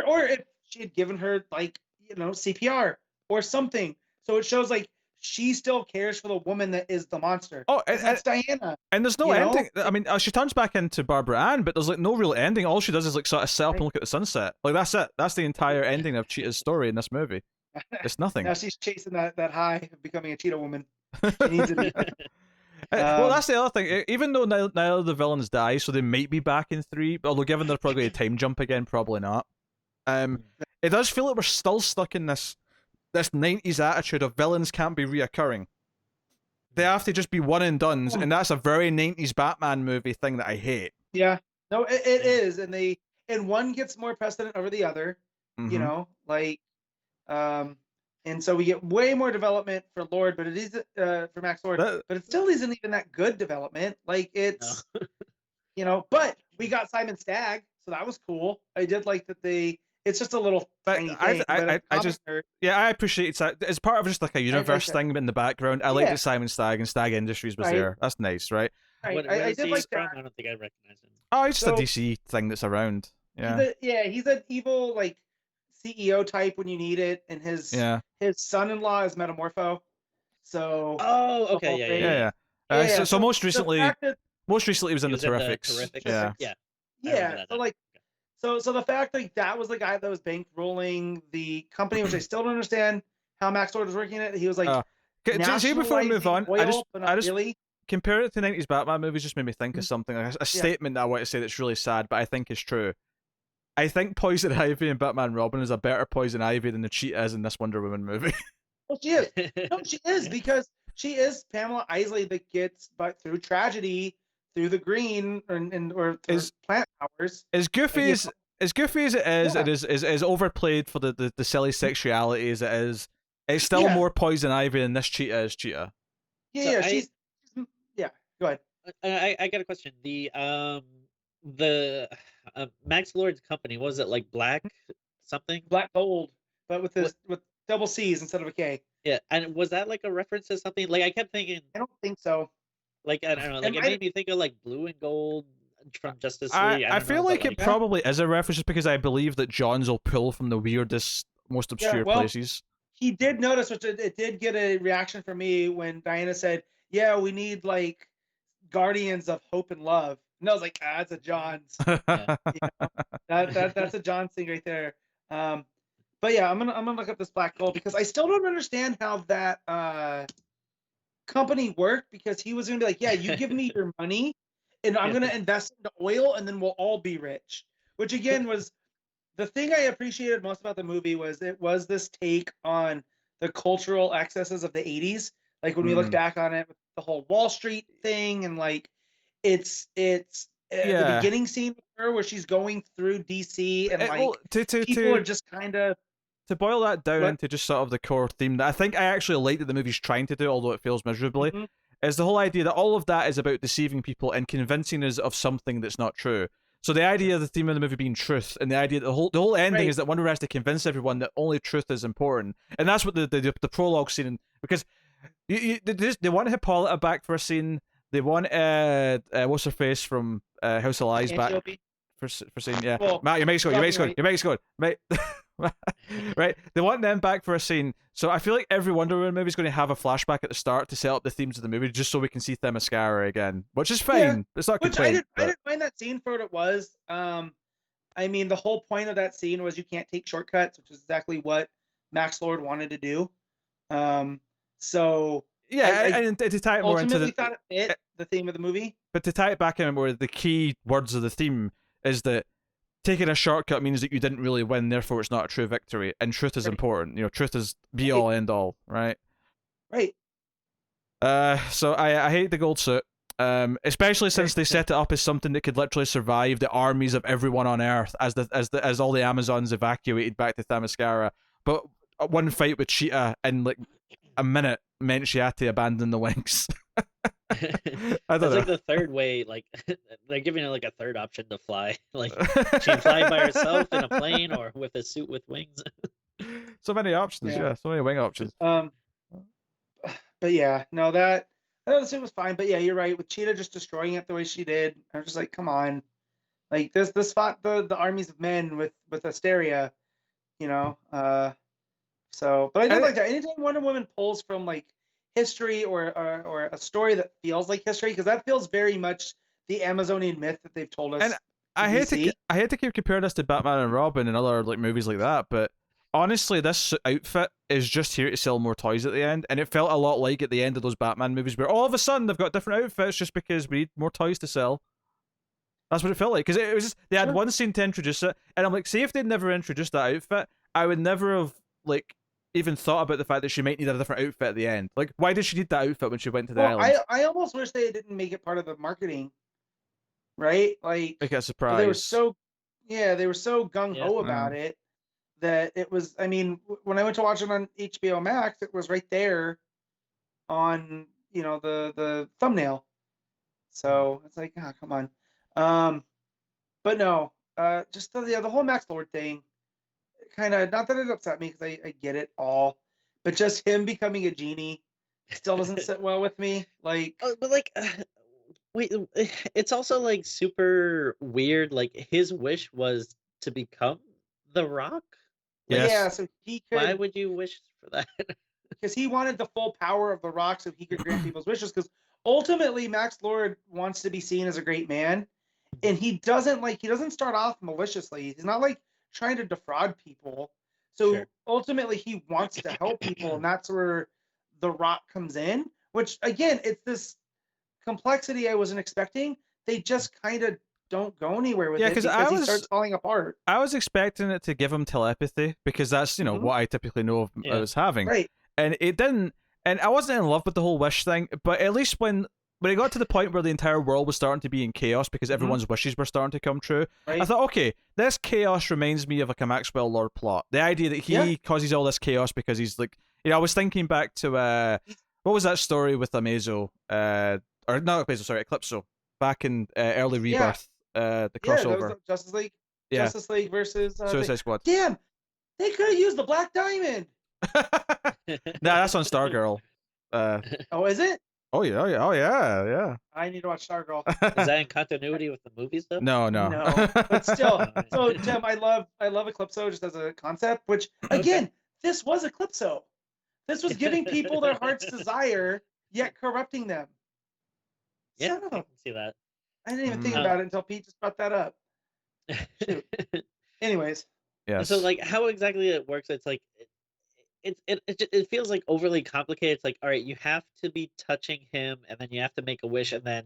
or if she had given her, like, you know, CPR or something, so it shows like she still cares for the woman that is the monster.
Oh,
and that's Diana.
And there's no ending. I mean, she turns back into Barbara Ann, but there's like no real ending. All she does is like sort of sit up and look at the sunset. Like that's it. That's the entire ending of Cheetah's story in this movie. It's nothing.
Now she's chasing that high of becoming a cheetah woman. She needs it.
Well, that's the other thing. Even though neither of the villains die, so they might be back in 3, although given they're probably a time jump again, probably not. It does feel like we're still stuck in this 90s attitude of villains can't be reoccurring. They have to just be one and dones, and that's a very 90s Batman movie thing that I hate.
Yeah. No, it is, and one gets more precedent over the other. You know, like, and so we get way more development for Lord, but it is for Max Lord, but it still isn't even that good development. Like, it's you know, but we got Simon Stagg, so that was cool. I did like that it's just a little tiny thing. I
appreciate it. It's part of just like a universe thing in the background. I like that Simon Stagg and Stagg Industries was there. That's nice, right?
I did like that.
I don't think I recognize him.
Oh, it's just a DC thing that's around. Yeah.
He's an evil, like, CEO type when you need it, and his son-in-law is Metamorpho. So
yeah. So most recently he was in the Terrifics.
Yeah. So like, so the fact that that was the guy that was bankrolling the company, which I still don't understand how Max Lord was working it. He was like,
see, before we move on, I just
really.
Compare it to 90s Batman movies. Just made me think of something, like a statement that I want to say that's really sad, but I think is true. I think Poison Ivy and Batman Robin is a better Poison Ivy than the Cheetah is in this Wonder Woman movie.
Well, she is. No, she is, because she is Pamela Isley that gets, but through tragedy, through the green or plant powers.
As goofy as it is, it is overplayed for the silly sexuality as it is. It's still more Poison Ivy than this Cheetah is Cheetah.
Yeah, so she's go ahead.
I got a question. The Max Lord's company, was it like Black something?
Black Gold, but with double C's instead of a K.
Yeah, and was that like a reference to something? Like, I kept thinking.
I don't think so.
Like, I don't know. Like, it made me think of like Blue and Gold from Justice League.
I feel like it probably is a reference, just because I believe that Johns will pull from the weirdest, most obscure places.
He did notice, which it did get a reaction from me when Diana said, "Yeah, we need like Guardians of Hope and Love." And I was like, that's a Johns. That's a Johns thing right there. But yeah, I'm gonna look up this Black Gold, because I still don't understand how that company worked, because he was gonna be like, yeah, you give me your money and I'm gonna invest into oil and then we'll all be rich. Which again was the thing I appreciated most about the movie, was it was this take on the cultural excesses of the 80s. Like when we look back on it with the whole Wall Street thing, and like it's the beginning scene with her where she's going through DC and people are just kind of,
to boil that down into just sort of the core theme that I think I actually like that the movie's trying to do, although it fails miserably, is the whole idea that all of that is about deceiving people and convincing us of something that's not true. So the idea of the theme of the movie being truth, and the idea that the whole ending is that Wonder Woman has to convince everyone that only truth is important, and that's what the prologue scene, because they want Hippolyta back for a scene. They want what's her face from House of Lies back for scene. Yeah, well, Matt, your mic's going, mate. Right, they want them back for a scene. So I feel like every Wonder Woman movie is going to have a flashback at the start to set up the themes of the movie, just so we can see Themyscira again, which is fine. Yeah, it's not complaint.
I didn't mind that scene for what it was. I mean, the whole point of that scene was you can't take shortcuts, which is exactly what Max Lord wanted to do. So
and to tie it more into
ultimately thought it fit the theme of the movie.
But to tie it back in more, the key words of the theme is that taking a shortcut means that you didn't really win, therefore it's not a true victory. And truth is important. Truth is be all, end all, right?
Right.
So I hate the gold suit. Especially since they set it up as something that could literally survive the armies of everyone on Earth as all the Amazons evacuated back to Themyscira. But one fight with Cheetah in like a minute meant she had to abandon the wings.
That's like the third way, like they're giving her like a third option to fly. Like she can fly by herself in a plane or with a suit with wings.
So many options, so many wing options.
But yeah, no, that the suit was fine. But yeah, you're right. With Cheetah just destroying it the way she did, I was just like, come on, like this fought the armies of men with Asteria, So, but I do like that. Anytime Wonder Woman pulls from like history or a story that feels like history, because that feels very much the Amazonian myth that they've told us.
And I hate to keep comparing this to Batman and Robin and other like movies like that, but honestly, this outfit is just here to sell more toys at the end, and it felt a lot like at the end of those Batman movies where all of a sudden they've got different outfits just because we need more toys to sell. That's what it felt like, because it was just, they had one scene to introduce it, and I'm like, see if they'd never introduced that outfit, I would never have like even thought about the fact that she might need a different outfit at the end. Like, why did she need that outfit when she went to the island?
I almost wish they didn't make it part of the marketing, right? Like
a surprise.
They were so gung ho about it that it was. I mean, when I went to watch it on HBO Max, it was right there on the thumbnail. So it's like, come on. But no, just the whole Max Lord thing. Kind of, not that it upset me because I get it all, but just him becoming a genie still doesn't sit well with me. Like,
but like, wait, it's also like super weird. Like his wish was to become the Rock.
Yes.
Yeah, so he could.
Why would you wish for that?
Because he wanted the full power of the Rock, so he could grant people's wishes. Because ultimately, Max Lord wants to be seen as a great man, and he doesn't start off maliciously. He's not like trying to defraud people. So ultimately he wants to help people, and that's where the Rock comes in, which again, it's this complexity I wasn't expecting. They just kind of don't go anywhere with it because he starts falling apart.
I was expecting it to give him telepathy because that's what I typically know of as having.
Right.
And it didn't, and I wasn't in love with the whole wish thing, but at least when it got to the point where the entire world was starting to be in chaos because everyone's wishes were starting to come true, I thought, okay, this chaos reminds me of like a Maxwell Lord plot. The idea that he causes all this chaos because he's like, I was thinking back to what was that story with Amazo, or not Amazo, sorry, Eclipso, back in early Rebirth, the crossover.
That was Justice League. Justice League versus
Suicide Squad.
Damn, they could have used the Black Diamond.
Nah, that's on Stargirl.
Oh, is it?
Oh yeah.
I need to watch Stargirl.
Is that in continuity with the movies though?
No.
But still, so Tim, I love Eclipso just as a concept. Which again, this was Eclipso. This was giving people their heart's desire, yet corrupting them.
Yeah, I can see that.
I didn't even think about it until Pete just brought that up. Anyways.
Yeah.
So like, how exactly it works? It's like. It feels like overly complicated. It's like, all right, you have to be touching him, and then you have to make a wish, and then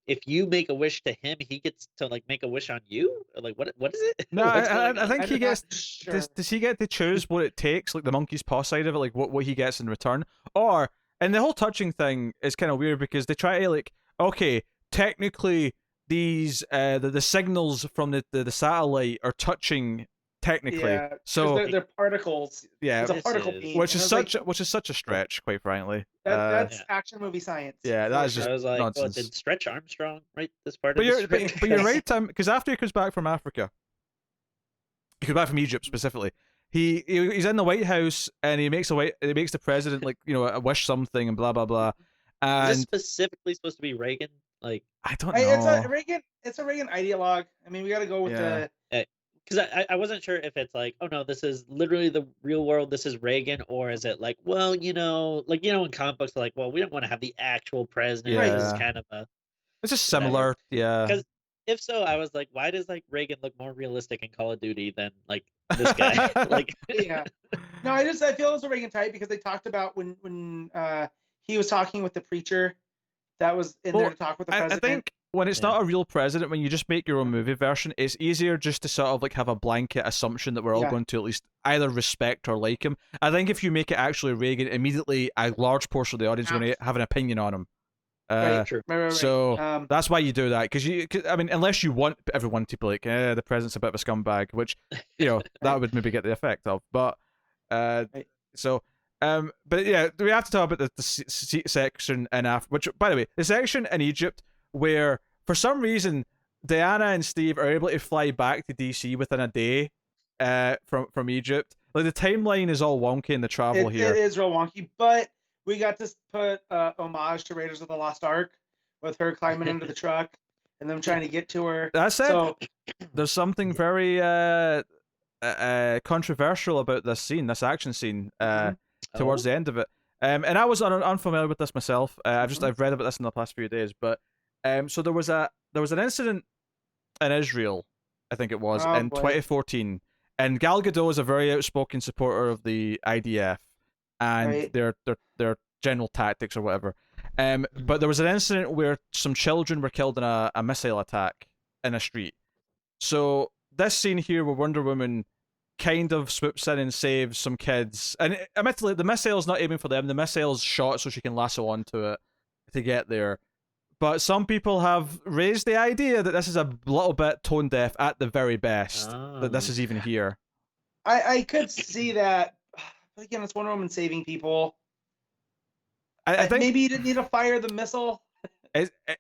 if you make a wish to him, he gets to like make a wish on you. Or, like, what is it?
No, I think he gets. Sure. Does he get to choose what it takes, like the monkey's paw side of it, like what he gets in return, or and the whole touching thing is kind of weird because they try to like, okay, technically these the signals from the satellite are touching. Technically, so
they're particles.
Yeah,
it's a particle beam,
which is such a stretch, quite frankly.
That's action movie science.
Yeah, that is just
I was like,
nonsense.
Well, did Stretch Armstrong write this part
but
of the script?
But you're right, Tim, because after he comes back from Africa, he comes back from Egypt specifically. He's in the White House and he makes the president like a wish something and blah blah blah. And
is this specifically supposed to be Reagan? Like
I don't know.
It's a Reagan ideologue. I mean, we got to go with the.
Because I wasn't sure if it's like, oh no, this is literally the real world, this is Reagan, or is it like, well, in comic books, like, well, we don't want to have the actual president.
Yeah.
This is kind of a.
It's just similar, yeah.
Because if so, I was like, why does like Reagan look more realistic in Call of Duty than like this guy? Like,
yeah. No, I feel it's a Reagan type because they talked about when he was talking with the preacher that was in there to talk with the president.
I think when it's not a real president, when you just make your own movie version, it's easier just to sort of like have a blanket assumption that we're all going to at least either respect or like him. I think if you make it actually Reagan, immediately a large portion of the audience is going to have an opinion on him.
Right.
So that's why you do that, because I mean, unless you want everyone to be like, the president's a bit of a scumbag, which that would maybe get the effect of. But so. But yeah, we have to talk about the section in Africa, which, by the way, the section in Egypt where, for some reason, Diana and Steve are able to fly back to DC within a day from Egypt. Like, the timeline is all wonky in the travel here.
It is real wonky, but we got to put homage to Raiders of the Lost Ark with her climbing into the truck and them trying to get to her.
That's it. So, there's something very controversial about this action scene. Towards the end of it, and I was unfamiliar with this myself. I've read about this in the past few days, but so there was an incident in Israel, I think it was, in 2014, and Gal Gadot is a very outspoken supporter of the IDF and their general tactics or whatever. But there was an incident where some children were killed in a missile attack in a street. So this scene here where Wonder Woman kind of swoops in and saves some kids, and admittedly the missile's not aiming for them, the missile's shot so she can lasso onto it to get there, but some people have raised the idea that this is a little bit tone deaf at the very best, that this is even here.
I could see that, but again, it's Wonder Woman saving people. I think maybe you didn't need to fire the missile.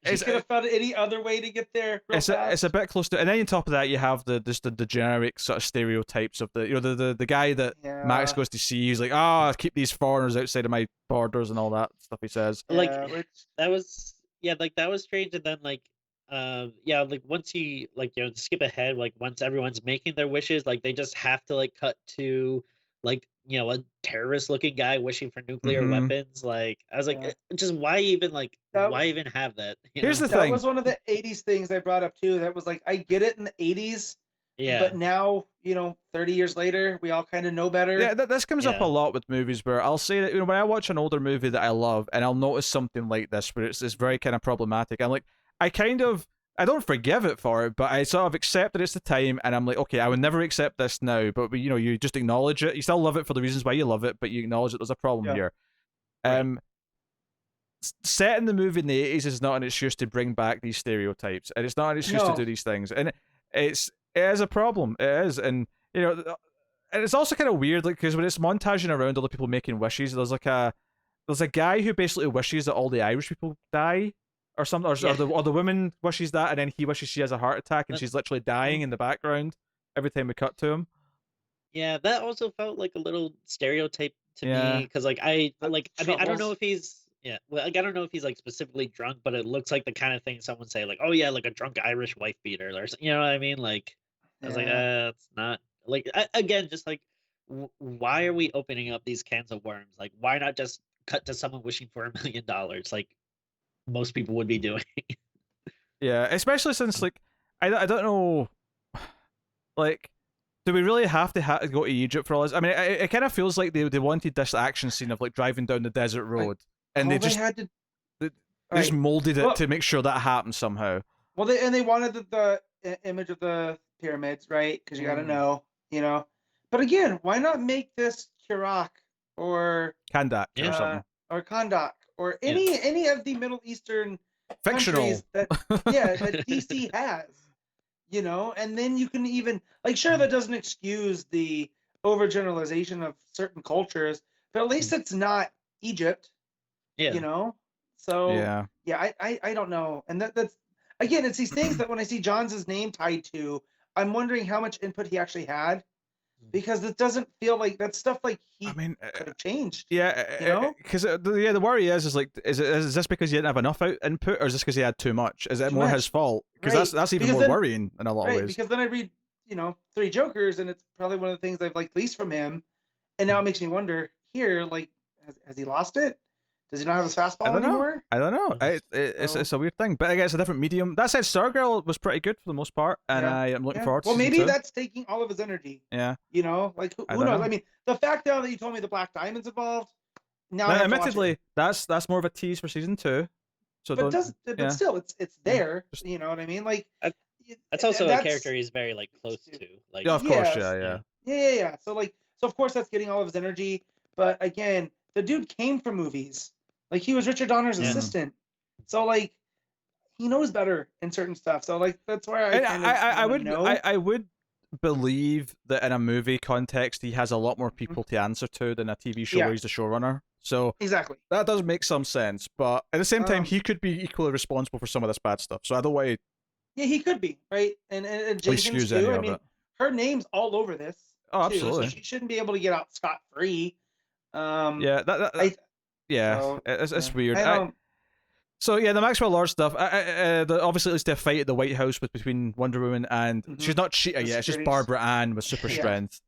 She could have found any other way to get there. It's
a bit close to, and then on top of that, you have the generic sort of stereotypes of the guy that Max goes to see. He's like, keep these foreigners outside of my borders and all that stuff he says.
That was strange. And then once you to skip ahead, once everyone's making their wishes, they just have to cut to a terrorist-looking guy wishing for nuclear weapons. I was just why even have that?
Here's the
thing.
That
was one of the 80s things I brought up too. That was I get it in the 80s. Yeah. But now, 30 years later, we all kind of know better.
Yeah, this comes up a lot with movies where I'll say that, when I watch an older movie that I love and I'll notice something like this where it's very kind of problematic, I'm like, I don't forgive it for it, but I sort of accept that it's the time, and I'm like, okay, I would never accept this now, but you just acknowledge it. You still love it for the reasons why you love it, but you acknowledge that there's a problem here. Setting the movie in the 80s is not an excuse to bring back these stereotypes, and it's not an excuse to do these things, and it is a problem. It is, and and it's also kind of weird, because when it's montaging around other people making wishes, there's a guy who basically wishes that all the Irish people die. Or something, or the woman wishes that, and then he wishes she has a heart attack, and she's literally dying in the background every time we cut to him.
Yeah, that also felt like a little stereotype to me, because I don't know if he's I don't know if he's specifically drunk, but it looks like the kind of thing someone say a drunk Irish wife beater or something. You know what I mean? I was it's not again, just why are we opening up these cans of worms? Why not just cut to someone wishing for $1 million? Most people would be doing.
Yeah, especially since I don't know, do we really have to go to Egypt for all this? I mean, it kind of feels like they wanted this action scene of driving down the desert road, and they just just molded it to make sure that happened somehow.
Well, they wanted the image of the pyramids, right? Because you got to know, But again, why not make this Iraq or
Kandak or something,
or Kandak? Or any of the Middle Eastern
fictional
that DC has, and then you can even sure, that doesn't excuse the overgeneralization of certain cultures, but at least it's not Egypt, So I don't know, and that's again, it's these things that when I see Johns' name tied to, I'm wondering how much input he actually had. Because it doesn't feel like that stuff he could have changed.
Yeah, because the worry is this because he didn't have enough input, or is this because he had too much? Is it more his fault? Because that's even more worrying in a lot of ways.
Because then I read 3 Jokers, and it's probably one of the things I've least from him, and now it makes me wonder here, has he lost it? Does he not have his fastball anymore?
I don't know. It's a weird thing, but I guess a different medium. That said, Stargirl was pretty good for the most part, and I am looking forward to
Well, maybe
2.
that's taking all of his energy.
Yeah.
Who knows? I mean, the fact now that you told me the Black Diamond's involved, now I have
admittedly, that's more of a tease for season 2. So
but still, it's there. You know what I mean? Like
that's also a character he's very like close to. Like,
yeah, of course, yeah.
So of course that's getting all of his energy. But again, the dude came from movies. Like he was Richard Donner's assistant. So like he knows better in certain stuff. So like that's where
I would believe that in a movie context he has a lot more people to answer to than a TV show where he's the showrunner. So
exactly,
that does make some sense. But at the same time, he could be equally responsible for some of this bad stuff. So either way,
yeah, he could be, right. And Jenkins too. I mean, her name's all over this.
Oh, absolutely.
So she shouldn't be able to get out scot free.
Yeah, it's weird. So yeah, the Maxwell Lord stuff. Obviously, it's a fight at the White House between Wonder Woman and she's not Cheetah yet. It's just Barbara Ann with super strength.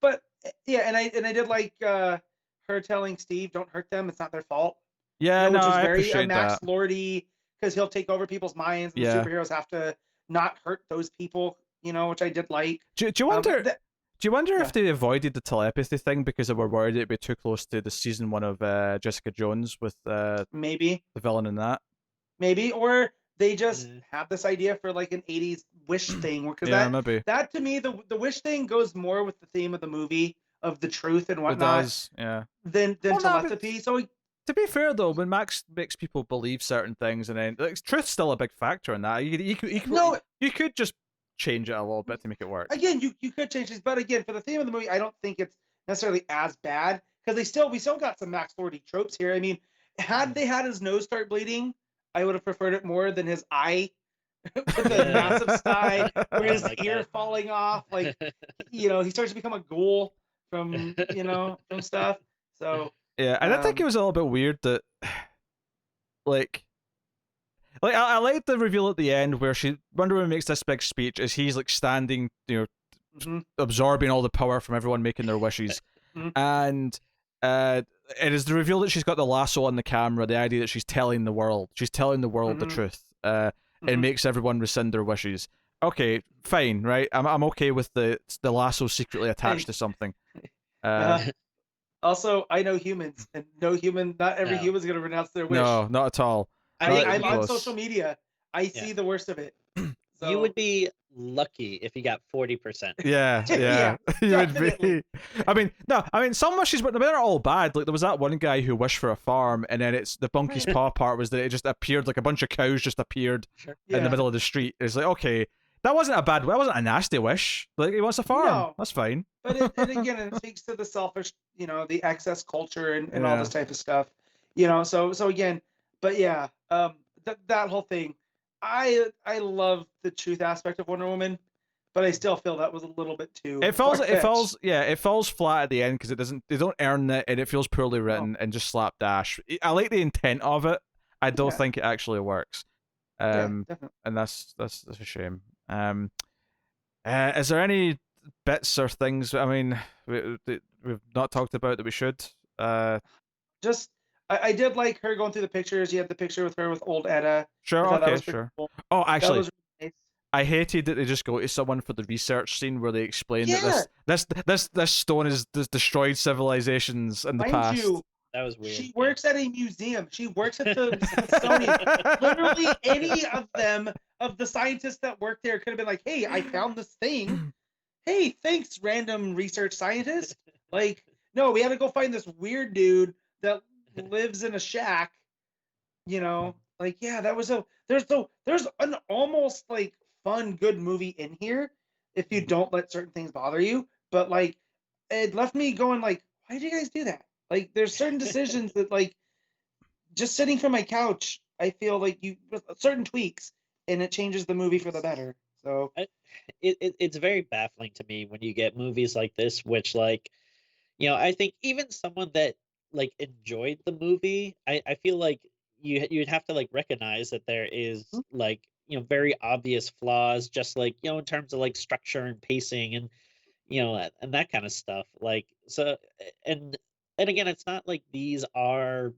But yeah, and I did like her telling Steve, "Don't hurt them. It's not their fault."
Yeah,
which is
I
very
appreciate
Max
that.
Lordy, because he'll take over people's minds, and the superheroes have to not hurt those people. You know, which I did like.
Do you wonder? Do you wonder if they avoided the telepathy thing because they were worried it'd be too close to the season 1 of Jessica Jones with
maybe
the villain in that?
Maybe, or they just have this idea for like an 80s wish thing, because
maybe.
That to me, the wish thing goes more with the theme of the movie of the truth and whatnot.
It does, yeah.
Than telepathy. So
to be fair though, when Max makes people believe certain things, and then like, truth's still a big factor in that. You could just change it a little bit to make it work.
Again, you could change this, but again, for the theme of the movie, I don't think it's necessarily as bad, because we still got some Max Lordy tropes here. I mean, had they had his nose start bleeding, I would have preferred it more than his eye with the massive sty, or his ear falling off. Like, he starts to become a ghoul from from stuff. So
yeah, and I think it was a little bit weird that like I like the reveal at the end where Wonder Woman makes this big speech as he's like standing, absorbing all the power from everyone making their wishes, and it is the reveal that she's got the lasso on the camera, the idea that she's telling the world the truth. It makes everyone rescind their wishes. Okay, fine, right? I'm okay with the lasso secretly attached to something.
Also, I know humans, and not every human's gonna renounce their wish.
No, not at all.
I'm on social media. I see the worst of it. So.
You would be lucky if you got 40%.
Yeah. You would be. I mean, some wishes, but they're all bad. Like there was that one guy who wished for a farm, and then it's the Bunky's Paw part was that it just appeared like a bunch of cows just appeared in the middle of the street. It's like, okay, that wasn't a nasty wish. Like he wants a farm. No. That's fine.
But again, it speaks to the selfish, the excess culture and all this type of stuff. So again, but yeah, that whole thing. I love the truth aspect of Wonder Woman, but I still feel that was a little bit too. It
falls flat at the end because they don't earn it, and it feels poorly written and just slapdash. I like the intent of it. I don't think it actually works. And that's a shame. Is there any bits or things? I mean, we've not talked about that we should.
I did like her going through the pictures. You had the picture with her with old Etta.
Sure, okay, sure. Cool. Oh, actually, really nice. I hated that they just go to someone for the research scene where they explain that this stone has destroyed civilizations in the past.
That was weird.
She works at a museum. She works at the Smithsonian. Literally, any of them, of the scientists that work there, could have been like, "Hey, I found this thing. Hey, thanks, random research scientist." Like, no, we had to go find this weird dude that lives in a shack, like, yeah, that was there's an almost like fun, good movie in here if you don't let certain things bother you. But like, it left me going like, why did you guys do that? Like, there's certain decisions that, like, just sitting from my couch, I feel like certain tweaks, and it changes the movie for the better. So
it's very baffling to me when you get movies like this, which, like, I think even someone that like enjoyed the movie, I feel like you'd have to like recognize that there is like very obvious flaws, just like in terms of like structure and pacing and and that kind of stuff. Like, so and again, it's not like these are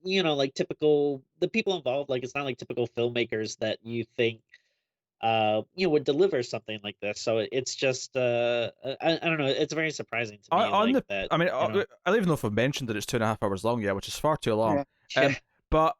like typical, the people involved, like it's not like typical filmmakers that you think would deliver something like this. So it's just I don't know. It's very surprising to me,
on
like
the,
that.
I mean, I don't even know if I've mentioned that it's 2.5 hours long, yeah, which is far too long.
Yeah.
But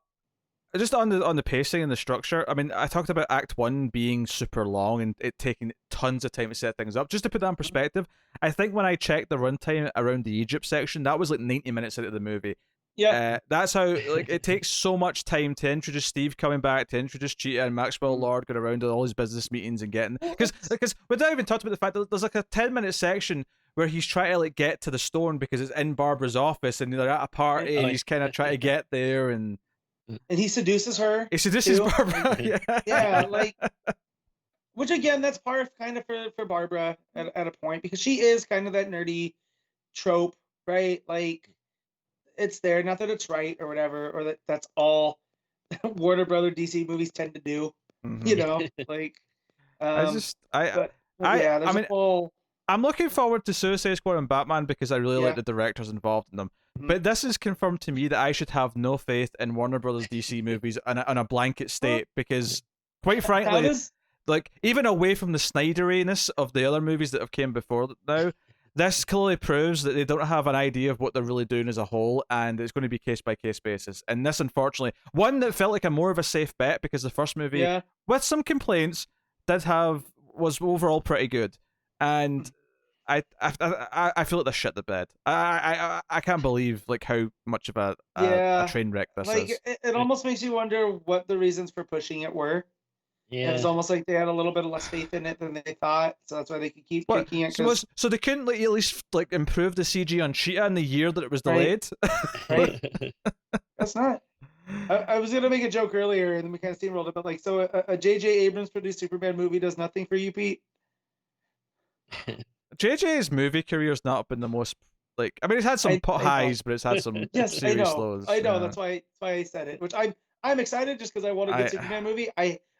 just on the pacing and the structure, I mean, I talked about Act 1 being super long and it taking tons of time to set things up. Just to put that in perspective, I think when I checked the runtime around the Egypt section, that was like 90 minutes into the movie.
Yeah.
That's how, like, it takes so much time to introduce Steve coming back, to introduce Cheetah and Maxwell Lord going around to all his business meetings and getting... Because without even talking about the fact that there's like a 10-minute section where he's trying to like get to the stone because it's in Barbara's office and they're at a party and he's kind of trying to get there and
he seduces her.
He seduces Barbara.
Yeah, like, which again, that's part of kind of for Barbara at a point, because she is kind of that nerdy trope, right? Like, it's there, not that it's right or whatever, or that that's all Warner Brother DC movies tend to do. Like, there's a whole...
I'm looking forward to Suicide Squad and Batman because I really like the directors involved in them. But this has confirmed to me that I should have no faith in Warner Brothers DC movies on a blanket state because, quite frankly, like, even away from the Snyderiness of the other movies that have came before now, this clearly proves that they don't have an idea of what they're really doing as a whole, and it's going to be case-by-case basis. And this, unfortunately, one that felt like a more of a safe bet because the first movie, with some complaints, was overall pretty good. And I feel like they shit the bed. I can't believe like how much of a train wreck this is.
It almost makes you wonder what the reasons for pushing it were. Yeah. It was almost like they had a little bit of less faith in it than they thought, so that's why they could keep kicking it.
So they couldn't like at least like improve the CG on Cheetah in the year that it was delayed.
Right. That's not. I was gonna make a joke earlier, and then we kind of steamrolled it, but like, so a J.J. Abrams produced Superman movie does nothing for you, Pete?
JJ's movie career's not been the most, like, I mean, it's had some highs, but it's had some serious lows.
I know. That's why I said it. Which I'm excited just because I want a good Superman movie.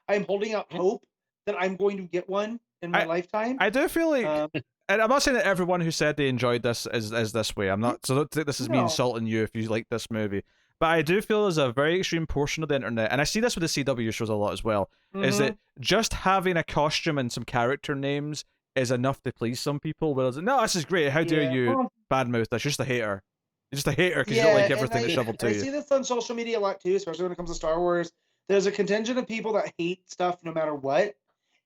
I'm holding out hope that I'm going to get one in my lifetime.
I do feel like, and I'm not saying that everyone who said they enjoyed this is this way. I'm not. So don't think this is me insulting you if you like this movie. But I do feel there's a very extreme portion of the internet, and I see this with the CW shows a lot as well, is that just having a costume and some character names is enough to please some people. Whereas, no, this is great. How dare you badmouth this? You're just a hater. You're just a hater because you don't like everything that's shoveled to you.
I see this on social media a lot too, especially when it comes to Star Wars. There's a contingent of people that hate stuff no matter what.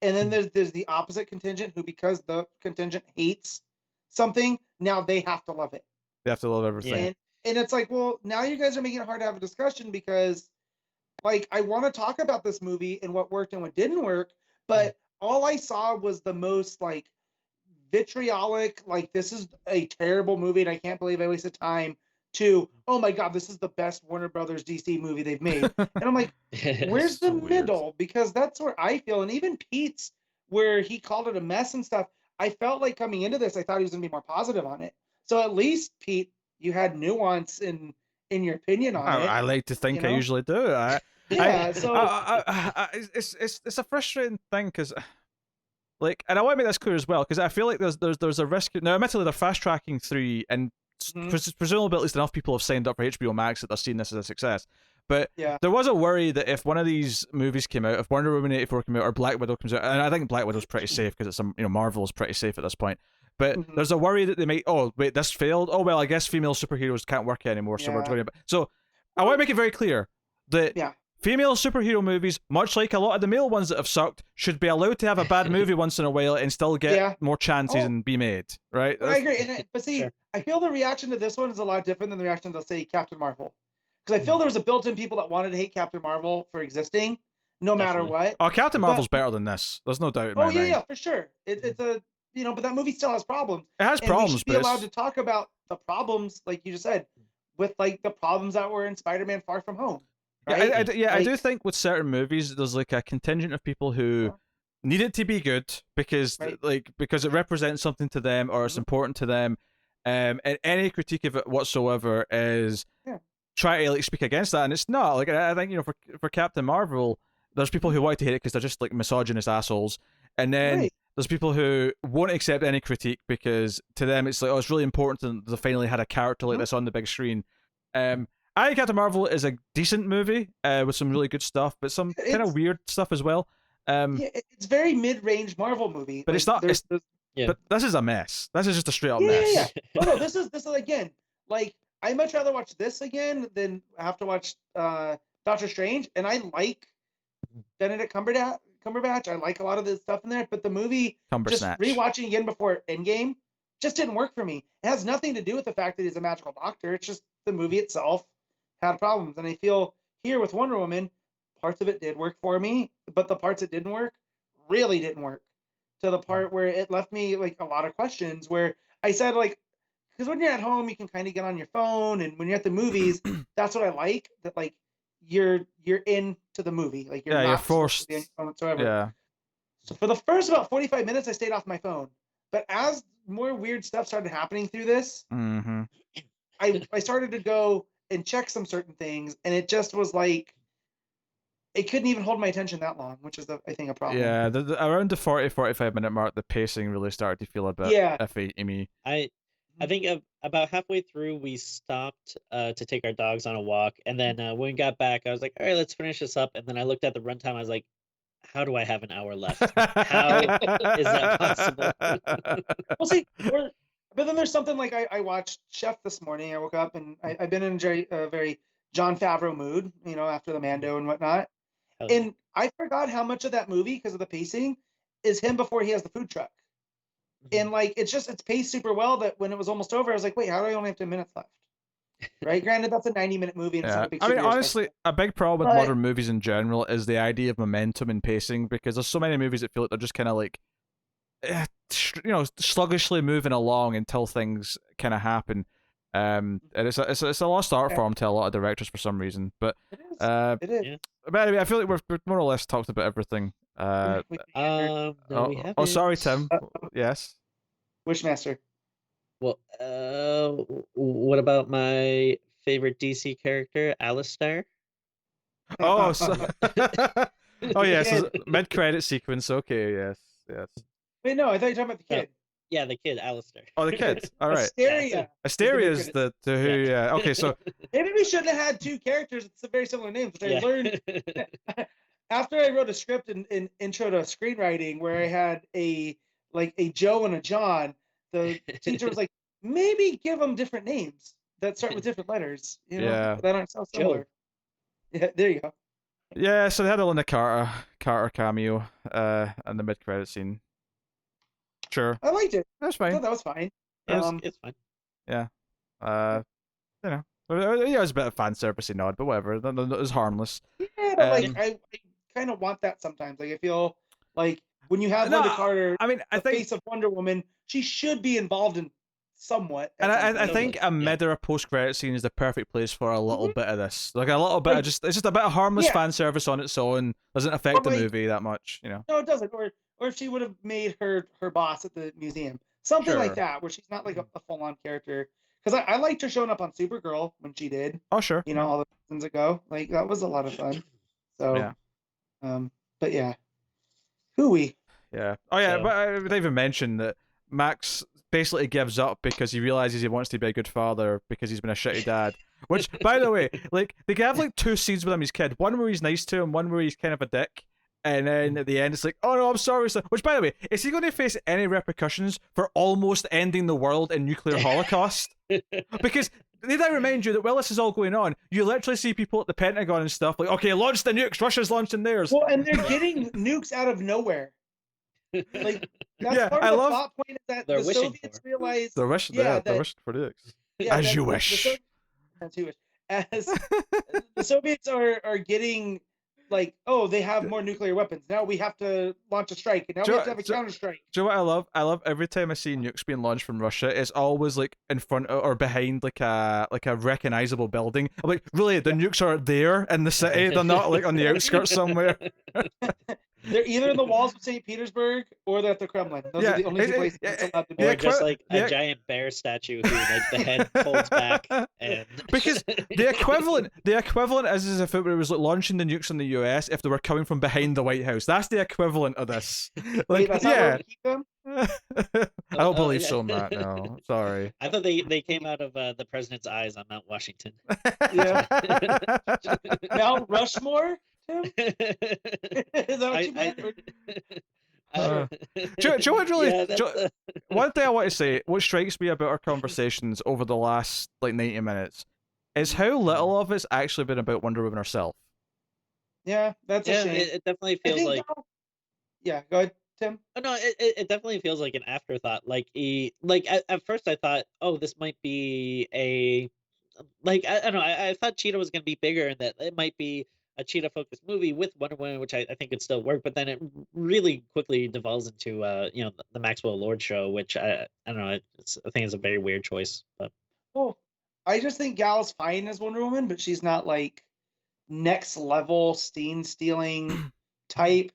And then there's the opposite contingent who, because the contingent hates something, now they have to love it.
They have to love everything.
And it's like, well, now you guys are making it hard to have a discussion because, like, I want to talk about this movie and what worked and what didn't work, but all I saw was the most, like, vitriolic, like, this is a terrible movie and I can't believe I wasted time, to, oh my God, this is the best Warner Brothers DC movie they've made. And I'm like, where's the middle? Because that's where I feel, and even Pete's, where he called it a mess and stuff, I felt like coming into this, I thought he was going to be more positive on it. So at least, Pete, you had nuance in your opinion on it.
I like to think I usually do. It's a frustrating thing because, like, and I want to make this clear as well because I feel like there's a risk. Now, admittedly, they're fast tracking 3, and presumably at least enough people have signed up for HBO Max that they're seeing this as a success. But there was a worry that if one of these movies came out, if Wonder Woman 84 came out or Black Widow comes out, and I think Black Widow's pretty safe because it's Marvel's pretty safe at this point. But there's a worry that they might, oh wait, this failed. Oh well, I guess female superheroes can't work anymore. So we're going to. So I want to make it very clear that female superhero movies, much like a lot of the male ones that have sucked, should be allowed to have a bad movie once in a while and still get more chances and be made. Right?
I agree. But see, I feel the reaction to this one is a lot different than the reaction to, say, Captain Marvel. Because I feel there was a built-in people that wanted to hate Captain Marvel for existing, no matter what.
Oh, Captain Marvel's better than this. There's no doubt in my mind.
Yeah, for sure. It's a, but that movie still has problems.
It has problems,
we should be allowed to talk about the problems, like you just said, with like the problems that were in Spider-Man: Far From Home. Right?
I do think with certain movies, there's like a contingent of people who need it to be good because it represents something to them or it's important to them. And any critique of it whatsoever is try to like speak against that, and it's not. Like, I think for Captain Marvel, there's people who want to hate it because they're just like misogynist assholes, and then there's people who won't accept any critique because to them it's like, oh, it's really important that they finally had a character like this on the big screen. I think Captain Marvel is a decent movie with some really good stuff, but some kind of weird stuff as well.
Yeah, it's very mid-range Marvel movie.
But
like,
it's not. But this is a mess. This is just a straight up mess.
Yeah. Oh no, this is again. Like, I'd much rather watch this again than have to watch Doctor Strange. And I like Benedict Cumberbatch. I like a lot of the stuff in there, but the movie, just rewatching again before Endgame, just didn't work for me. It has nothing to do with the fact that he's a magical doctor. It's just the movie itself had problems. And I feel here with Wonder Woman, parts of it did work for me, but the parts that didn't work really didn't work, to the part where it left me like a lot of questions, where I said, like, because when you're at home, you can kind of get on your phone, and when you're at the movies, that's what I like, that like you're into the movie, like you're forced whatsoever.
Yeah.
So for the first about 45 minutes, I stayed off my phone. But as more weird stuff started happening through this, I started to go and check some certain things, and it just was like, it couldn't even hold my attention that long, which is, I think, a problem.
Yeah, around the 40-45 minute mark, the pacing really started to feel a bit iffy to me.
I think about halfway through, we stopped to take our dogs on a walk, and then when we got back, I was like, all right, let's finish this up. And then I looked at the runtime, I was like, how do I have an hour left? How is that possible?
Well, see, but then there's something like I watched Chef this morning. I woke up, and I've been in a very Jon Favreau mood, after the Mando and whatnot. And I forgot how much of that movie, because of the pacing, is him before he has the food truck. And like, it's paced super well, that when it was almost over, I was like, wait, how do I only have 10 minutes left? Right? Granted, that's a 90-minute movie. And it's
I mean, honestly, a big problem with modern movies in general is the idea of momentum and pacing, because there's so many movies that feel like they're just kind of like, sluggishly moving along until things kind of happen. And it's a lost art form to a lot of directors for some reason. But
it is. Yeah.
But anyway, I feel like we've more or less talked about everything.
No, we haven't.
Sorry, Tim. Yes.
Wishmaster.
Well, what about my favorite DC character, Alistair?
Oh, oh yes, mid-credit sequence. Okay, yes.
Wait, no, I thought you were talking about the kid.
Yeah, the kid, Alistair.
Oh, the kid. All right.
Asteria.
Asteria is the who. Yeah. Okay, so
maybe we shouldn't have had two characters with some very similar names. Which I learned after I wrote a script in intro to screenwriting, where I had a Joe and a John. The teacher was like, maybe give them different names that start with different letters. That aren't so similar. Joe. Yeah, there you go.
Yeah, so they had a Linda Carter cameo in the mid-credit scene. Sure.
I liked it.
That's fine.
I thought that was fine.
It's fine.
Yeah. It was a bit of fan service nod, but whatever. It was harmless.
Yeah, but I kind of want that sometimes. Like, I feel like when you have Linda Carter, I think face of Wonder Woman, she should be involved in somewhat.
And I think a mid or a post-credit scene is the perfect place for a little bit of this. Like a little bit of it's just a bit of harmless fan service on its own. Doesn't affect the movie that much,
No, it doesn't. Or if she would have made her boss at the museum. Something like that, where she's not like a full-on character. Because I liked her showing up on Supergirl when she did.
Oh, sure.
All the seasons ago. Like, that was a lot of fun. So, but yeah. Hooey.
Yeah. Oh, yeah, but I didn't even mention that Max basically gives up because he realizes he wants to be a good father because he's been a shitty dad. Which, by the way, like, they have like two scenes with him, his kid. One where he's nice to him, one where he's kind of a dick. And then at the end, it's like, oh no, I'm sorry. Which, by the way, is he going to face any repercussions for almost ending the world in nuclear holocaust? Because need I remind you that while this is all going on, you literally see people at the Pentagon and stuff like, okay, launch the nukes. Russia's launching theirs.
Well, and they're getting nukes out of nowhere. Like, that's part of the plot point is that the Soviets realized
they're wishing for nukes. As you wish.
As you wish. As the Soviets are getting. Like, oh, they have more nuclear weapons. Now we have to launch a strike. And now we have to have a counter strike.
Do you know what I love? I love every time I see nukes being launched from Russia, it's always like in front or behind like a recognizable building. I'm like, really, the nukes are there in the city. They're not like on the outskirts somewhere.
They're either in the walls of St. Petersburg or they're at the Kremlin. Those are the only two places it's allowed to be.
Or just like a giant bear statue who like the head folds back. And...
Because the equivalent is as if it was like launching the nukes in the US if they were coming from behind the White House. That's the equivalent of this. Like,
wait, that's not where we keep them?
I don't believe so, Matt. No, sorry.
I thought they came out of the president's eyes on Mount Washington.
Yeah. Mount Rushmore? Tim? Is that what you meant?
One thing I want to say, what strikes me about our conversations over the last 90 minutes is how little of it's actually been about Wonder Woman herself.
Yeah, that's a shame.
It definitely feels like.
Yeah, go ahead, Tim.
Oh, no, it definitely feels like an afterthought. Like at first I thought, oh, this might be a I don't know. I thought Cheetah was going to be bigger and that it might be a Cheetah focused movie with Wonder Woman, which I think could still work. But then it really quickly devolves into the Maxwell Lord show, which I don't know. I think it's a very weird choice. But
I just think Gal's fine as Wonder Woman, but she's not like next level scene stealing type.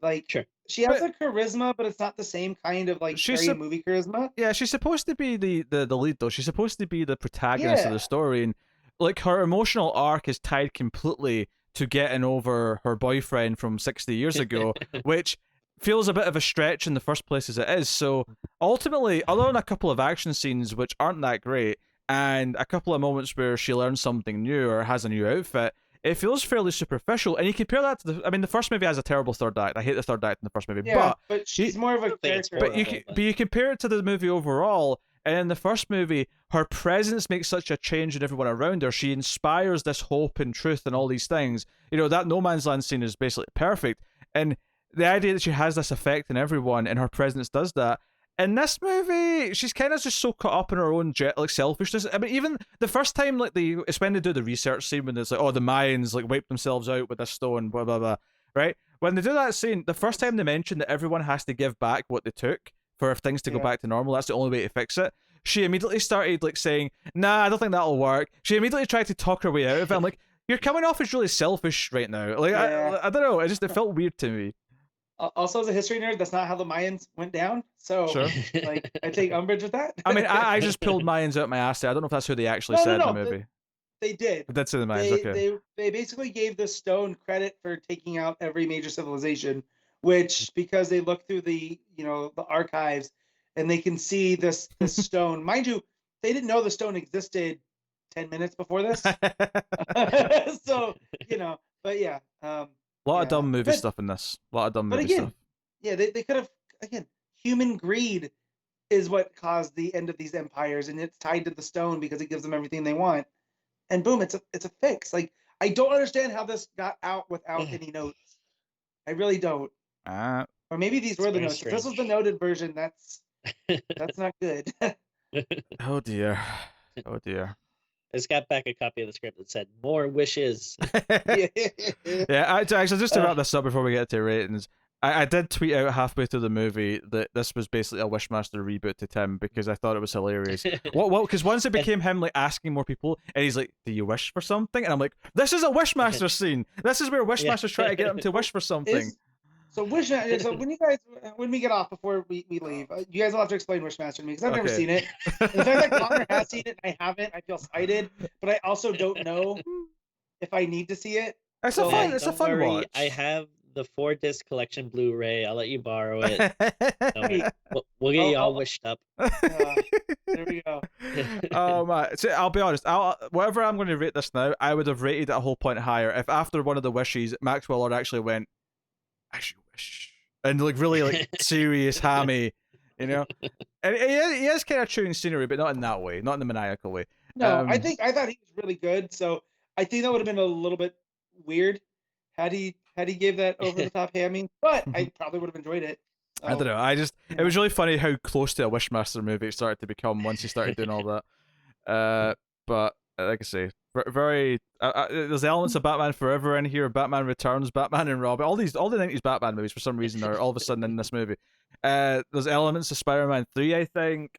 Like,
sure.
She has a charisma, but it's not the same kind of like scary movie charisma.
Yeah, she's supposed to be the lead though. She's supposed to be the protagonist of the story, and like her emotional arc is tied completely to getting over her boyfriend from 60 years ago, which feels a bit of a stretch in the first place as it is. So ultimately, other than a couple of action scenes which aren't that great, and a couple of moments where she learns something new or has a new outfit, it feels fairly superficial. And you compare that to the first movie has a terrible third act. I hate the third act in the first movie.
Yeah, but she's more of a character.
But you compare it to the movie overall, and in the first movie, her presence makes such a change in everyone around her. She inspires this hope and truth and all these things. That No Man's Land scene is basically perfect. And the idea that she has this effect in everyone and her presence does that. In this movie, she's kind of just so caught up in her own selfishness. I mean, even the first time, it's when they do the research scene when it's like, oh, the Mayans wiped themselves out with this stone, blah blah blah. Right? When they do that scene, the first time they mention that everyone has to give back what they took for things to go back to normal, that's the only way to fix it. She immediately started saying, "Nah, I don't think that'll work." She immediately tried to talk her way out of it. I'm like, you're coming off as really selfish right now. I don't know. It felt weird to me.
Also, as a history nerd, that's not how the Mayans went down. So,
sure.
I take umbrage with that.
I mean, I just pulled Mayans out my ass there. I don't know if that's who they actually said in the movie.
They did.
But that's in the Mayans, okay.
They basically gave the stone credit for taking out every major civilization, which, because they look through the archives and they can see this stone. Mind you, they didn't know the stone existed 10 minutes before this. So, but yeah.
A lot of dumb movie stuff in this. A lot of dumb movie stuff.
Yeah, they could have, human greed is what caused the end of these empires, and it's tied to the stone because it gives them everything they want. And boom, it's a fix. I don't understand how this got out without any notes. I really don't. Or maybe these were the notes. If this was the noted version, that's not good.
Oh dear. Oh dear.
I just got back a copy of the script that said more wishes.
Yeah, actually, just to wrap this up before we get to ratings, I did tweet out halfway through the movie that this was basically a Wishmaster reboot to Tim because I thought it was hilarious. Because once it became him asking more people, and he's like, "Do you wish for something?" And I'm like, "This is a Wishmaster scene. This is where Wishmasters try to get him to wish for something."
So when we get off before we leave, you guys will have to explain Wishmaster to me because I've never seen it. And the fact that Connor has seen it and I haven't, I feel slighted. But I also don't know if I need to see it.
It's a fun watch.
I have the 4-disc collection Blu-ray. I'll let you borrow it. We'll get you all wished up.
There we go.
Oh man! So I'll be honest. Whatever I'm going to rate this now, I would have rated it a whole point higher if after one of the wishes, Maxwell Lord actually went, "I should wish," and really serious, hammy, And he is kind of chewing scenery, but not in that way, not in the maniacal way.
No, I thought he was really good. So I think that would have been a little bit weird had he gave that over the top hammy, but I probably would have enjoyed it. So,
I don't know. It was really funny how close to a Wishmaster movie it started to become once he started doing all that. But like I say, very there's elements of Batman Forever in here, Batman Returns, Batman and Robin, all the 90s Batman movies for some reason are all of a sudden in this movie. There's elements of Spider-Man 3, I think.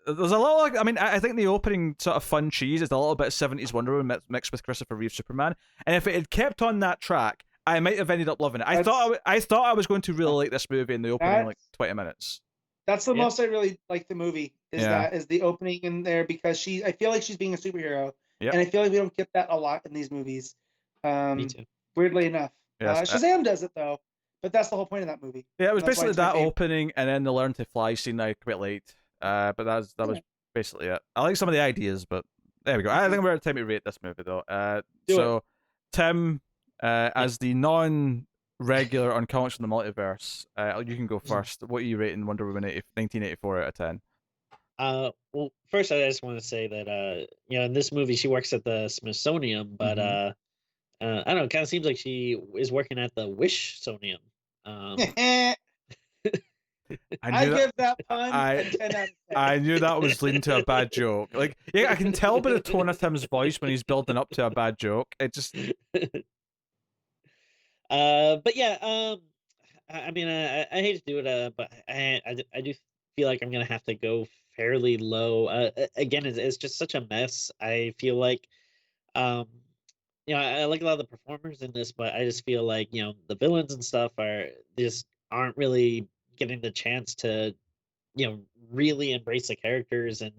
There's a lot of, I think the opening sort of fun cheese is a little bit of 70s Wonder Woman mixed with Christopher Reeve Superman, and if it had kept on that track, I might have ended up loving it. I thought I was going to really like this movie in the opening 20 minutes.
That's the most I really like the movie is the opening in there because I feel like she's being a superhero, and I feel like we don't get that a lot in these movies.
Me too.
Weirdly enough, Shazam does it though, but that's the whole point of that movie.
Yeah, it was basically that opening and then the learn to fly scene I quite liked. But that was basically it. I like some of the ideas, but there we go. I think we're at time to rate this movie though. Tim, As the non-regular on Comics from the Multiverse, you can go first. What are you rating Wonder Woman 1984 out of 10?
Well, first I just want to say that in this movie she works at the Smithsonian, but I don't know, it kind of seems like she is working at the Wish-sonium.
I give that pun a 10 out of 10.
I knew that was leading to a bad joke. Like, yeah, I can tell by the tone of Tim's voice when he's building up to a bad joke. It just.
But yeah, I mean, I hate to do it, but I do feel like I'm gonna have to go fairly low. Again, it's just such a mess. I feel like, I like a lot of the performers in this, but I just feel like the villains and stuff aren't really getting the chance to really embrace the characters and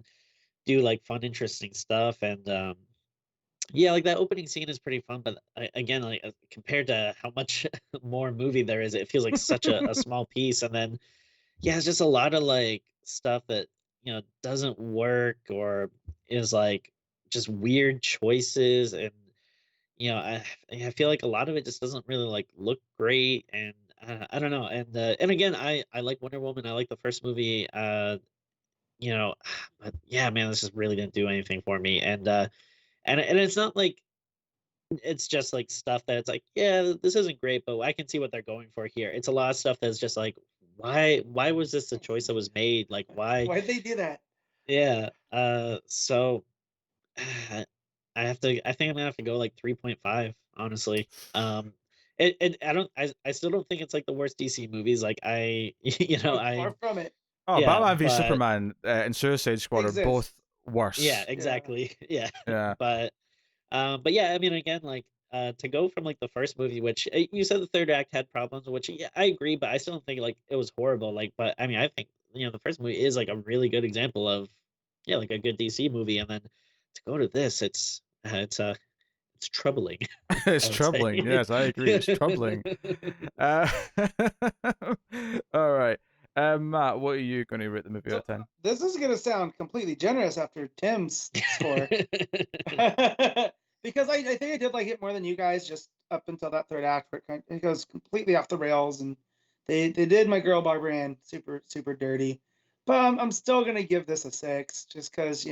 do like fun, interesting stuff. And yeah, like that opening scene is pretty fun, but again, like compared to how much more movie there is, it feels like such a small piece. And then yeah, it's just a lot of like stuff that doesn't work or is like just weird choices. And I feel like a lot of it just doesn't really like look great. And I don't know. And again, I like Wonder Woman. I like the first movie. But yeah, man, this just really didn't do anything for me. And it's not like it's just like stuff that it's like, yeah, this isn't great, but I can see what they're going for here. It's a lot of stuff that's just like, why was this the choice that was made? Like,
why'd they do that?
Yeah. So I think I'm gonna have to go like 3.5, honestly. I still don't think it's like the worst DC movies. Like
far from it.
Oh, yeah, Batman v Superman and Suicide Squad are both worse.
Yeah, exactly. Yeah.
Yeah.
But yeah, I mean, again, like to go from like the first movie, which you said the third act had problems, which yeah, I agree, but I still don't think like it was horrible. Like, but I mean, I think the first movie is like a really good example of like a good DC movie, and then to go to this, it's troubling.
It's troubling. Yes, I agree. It's troubling. All right. Matt, what are you going to rate the movie out of 10?
This is going to sound completely generous after Tim's score. Because I think I did like it more than you guys, just up until that third act where it goes completely off the rails, and they did my girl Barbara Ann super, super dirty. But I'm still going to give this a 6 just because,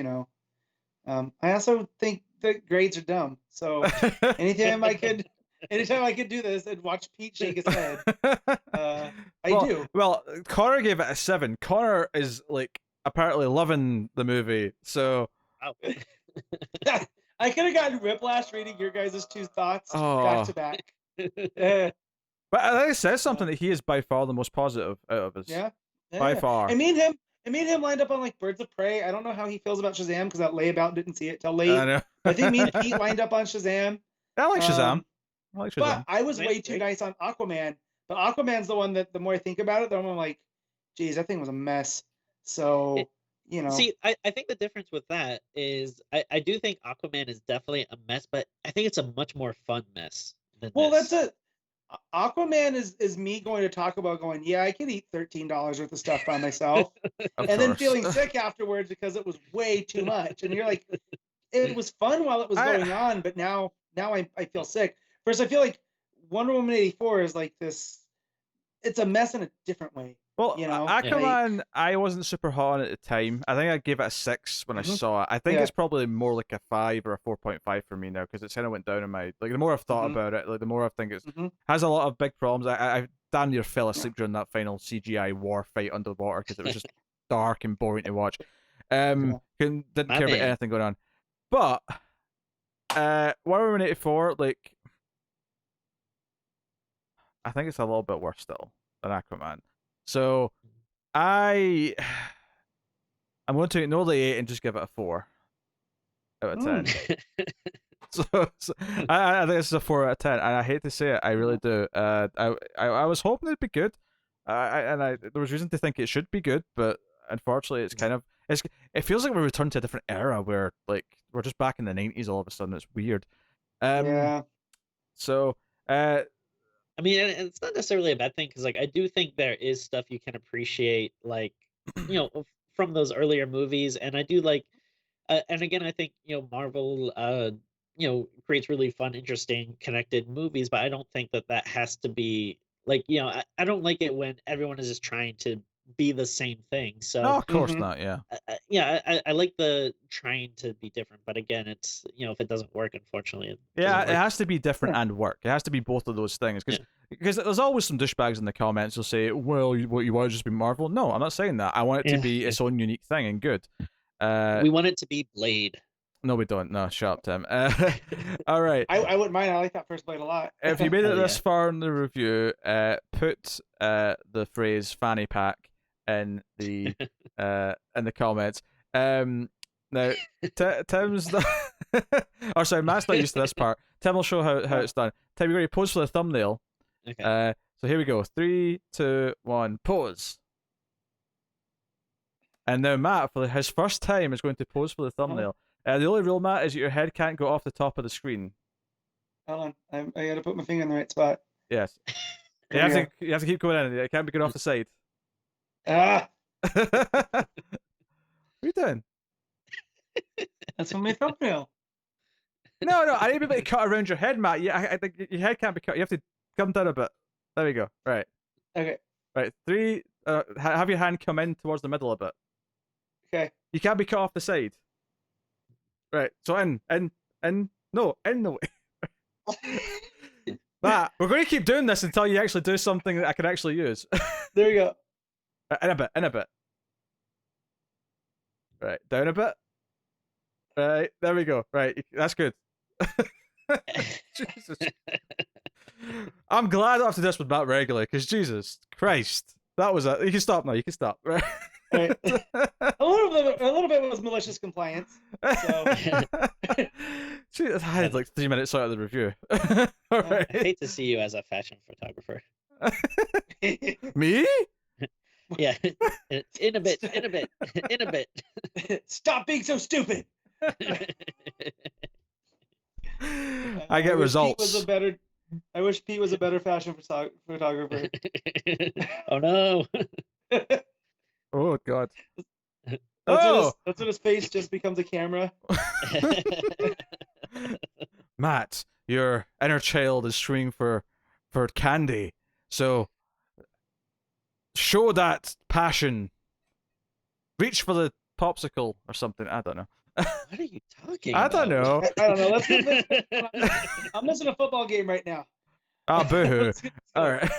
I also think that grades are dumb. So anytime I could do this and watch Pete shake his head, I do.
Well, Connor gave it a 7. Connor is like apparently loving the movie, so.
Wow.
I could have gotten whiplash reading your guys' two thoughts back to back. But
I think it says something that he is by far the most positive out of us.
Yeah.
By far.
I mean him lined up on like Birds of Prey. I don't know how he feels about Shazam because that layabout didn't see it till late.
I know.
I think me and Pete lined up on Shazam.
I like Shazam.
But I was way too nice on Aquaman. But Aquaman's the one that the more I think about it, the more I'm like, geez, that thing was a mess. So,
See, I think the difference with that is I do think Aquaman is definitely a mess, but I think it's a much more fun mess than this.
That's it. Aquaman is me going to Taco Bell going, yeah, I could eat $13 worth of stuff by myself. Then feeling sick afterwards because it was way too much. And you're like, it was fun while it was going on, but now I feel sick. First, I feel like Wonder Woman 84 is like this, it's a mess in a different way.
Well, Aquaman, I wasn't super hot on at the time. I think I gave it a 6 when I saw it. I think it's probably more like a 5 or a 4.5 for me now because it kind of went down in my like. The more I've thought about it, like the more I think it has a lot of big problems. I damn near fell asleep during that final CGI war fight underwater because it was just dark and boring to watch. Didn't care about anything going on. But Wonder Woman 84, like I think it's a little bit worse still than Aquaman. So I'm going to ignore the 8 and just give it a 4 out of 10. so I think this is a 4 out of 10, and I hate to say it, I really do. I was hoping it'd be good, there was reason to think it should be good, but unfortunately, it feels like we returned to a different era where like we're just back in the 90s all of a sudden. It's weird. So.
I mean, it's not necessarily a bad thing because, like, I do think there is stuff you can appreciate, like, from those earlier movies, and I do like, and again, I think Marvel, creates really fun, interesting, connected movies. But I don't think that has to be like, I don't like it when everyone is just trying to be the same thing. So
no, of course not. Yeah.
I like the trying to be different, but again, it's if it doesn't work, unfortunately,
it has to be different and work. It has to be both of those things because there's always some douchebags in the comments who'll say, "Well, what you want to just be Marvel?" No, I'm not saying that. I want it to be its own unique thing and good.
We want it to be Blade.
No, we don't. No, shut up, Tim. All right.
I wouldn't mind. I like that first Blade a lot.
If you made it this far in the review, put the phrase "fanny pack" in the comments. Now, Tim's or sorry, Matt's not used to this part. Tim will show how it's done. Tim, you're going to pose for the thumbnail.
Okay.
So here we go. 3, 2, 1, pose. And now Matt, for his first time, is going to pose for the thumbnail. The only rule, Matt, is that your head can't go off the top of the screen.
Hold on, I gotta put my finger in the right spot.
Yes. You have to keep going in. It can't be going off the side.
Ah!
What are you doing?
That's from my thumbnail.
No, I need to be able to cut around your head, Matt. I think your head can't be cut. You have to come down a bit. There we go. Right.
Okay.
Right. 3. Have your hand come in towards the middle a bit.
Okay.
You can't be cut off the side. Right. So in the way. Matt, we're going to keep doing this until you actually do something that I can actually use.
There you go.
In a bit. Right. Down a bit. Right. There we go. Right. That's good. Jesus. I'm glad I don't have to do this with Matt regularly, because Jesus Christ. That was it. You can stop now. You can stop. Right.
Right. A little bit was malicious compliance. So.
I had like 3 minutes out of the review. All right.
I hate to see you as a fashion photographer.
Me?
Yeah. In a bit.
Stop being so stupid.
I get results.
I wish Pete was a better fashion photographer.
Oh no.
Oh God.
That's when his face just becomes a camera.
Matt, your inner child is screaming for candy. So show that passion. Reach for the popsicle or something. I don't know.
What are you talking
about? I don't know.
I don't know. I'm missing a football game right now.
Ah, boo-hoo. All right.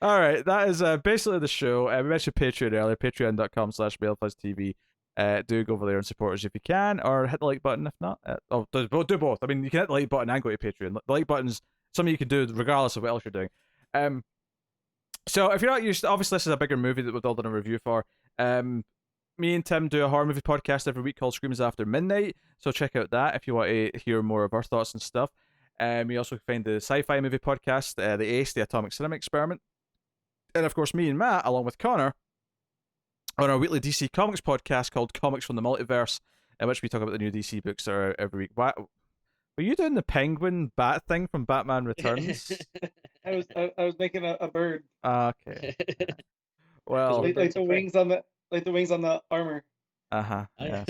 All right. That is basically the show. We mentioned Patreon earlier. Patreon.com/MailFuzzTV. Do go over there and support us if you can, or hit the like button if not. Do both. I mean, you can hit the like button and go to Patreon. The like button's something you can do regardless of what else you're doing. So if you're not used, obviously this is a bigger movie that we've all done a review for. Me and Tim do a horror movie podcast every week called Screams After Midnight, so check out that if you want to hear more of our thoughts and stuff. You also find the sci-fi movie podcast, the ACE, the Atomic Cinema Experiment, and of course me and Matt, along with Connor, on our weekly DC Comics podcast called Comics from the Multiverse, in which we talk about the new DC books that are every week. What, were you doing the penguin bat thing from Batman Returns?
I was making a bird.
Okay. Well,
like the wings on the armor.
Yes.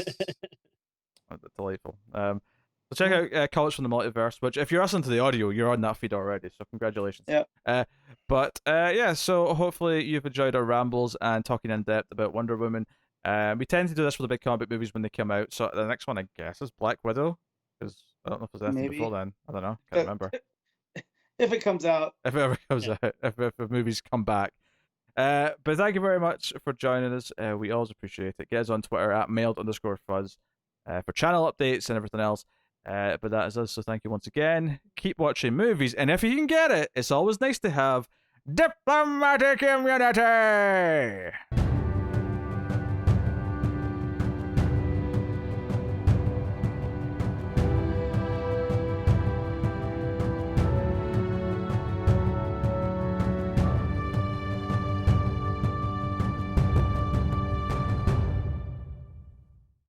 Delightful. So check out Comics from the Multiverse, which if you're listening to the audio, you're on that feed already, so congratulations.
Yeah.
So hopefully you've enjoyed our rambles and talking in depth about Wonder Woman. We tend to do this for the big comic book movies when they come out, so the next one, I guess, is Black Widow, because I don't know if there's anything before then. I don't know. Can't remember.
If it comes out.
If it ever comes out. If movies come back. But thank you very much for joining us. We always appreciate it. Get us on Twitter at mailed_fuzz for channel updates and everything else. But that is us, so thank you once again. Keep watching movies, and if you can get it, it's always nice to have diplomatic immunity.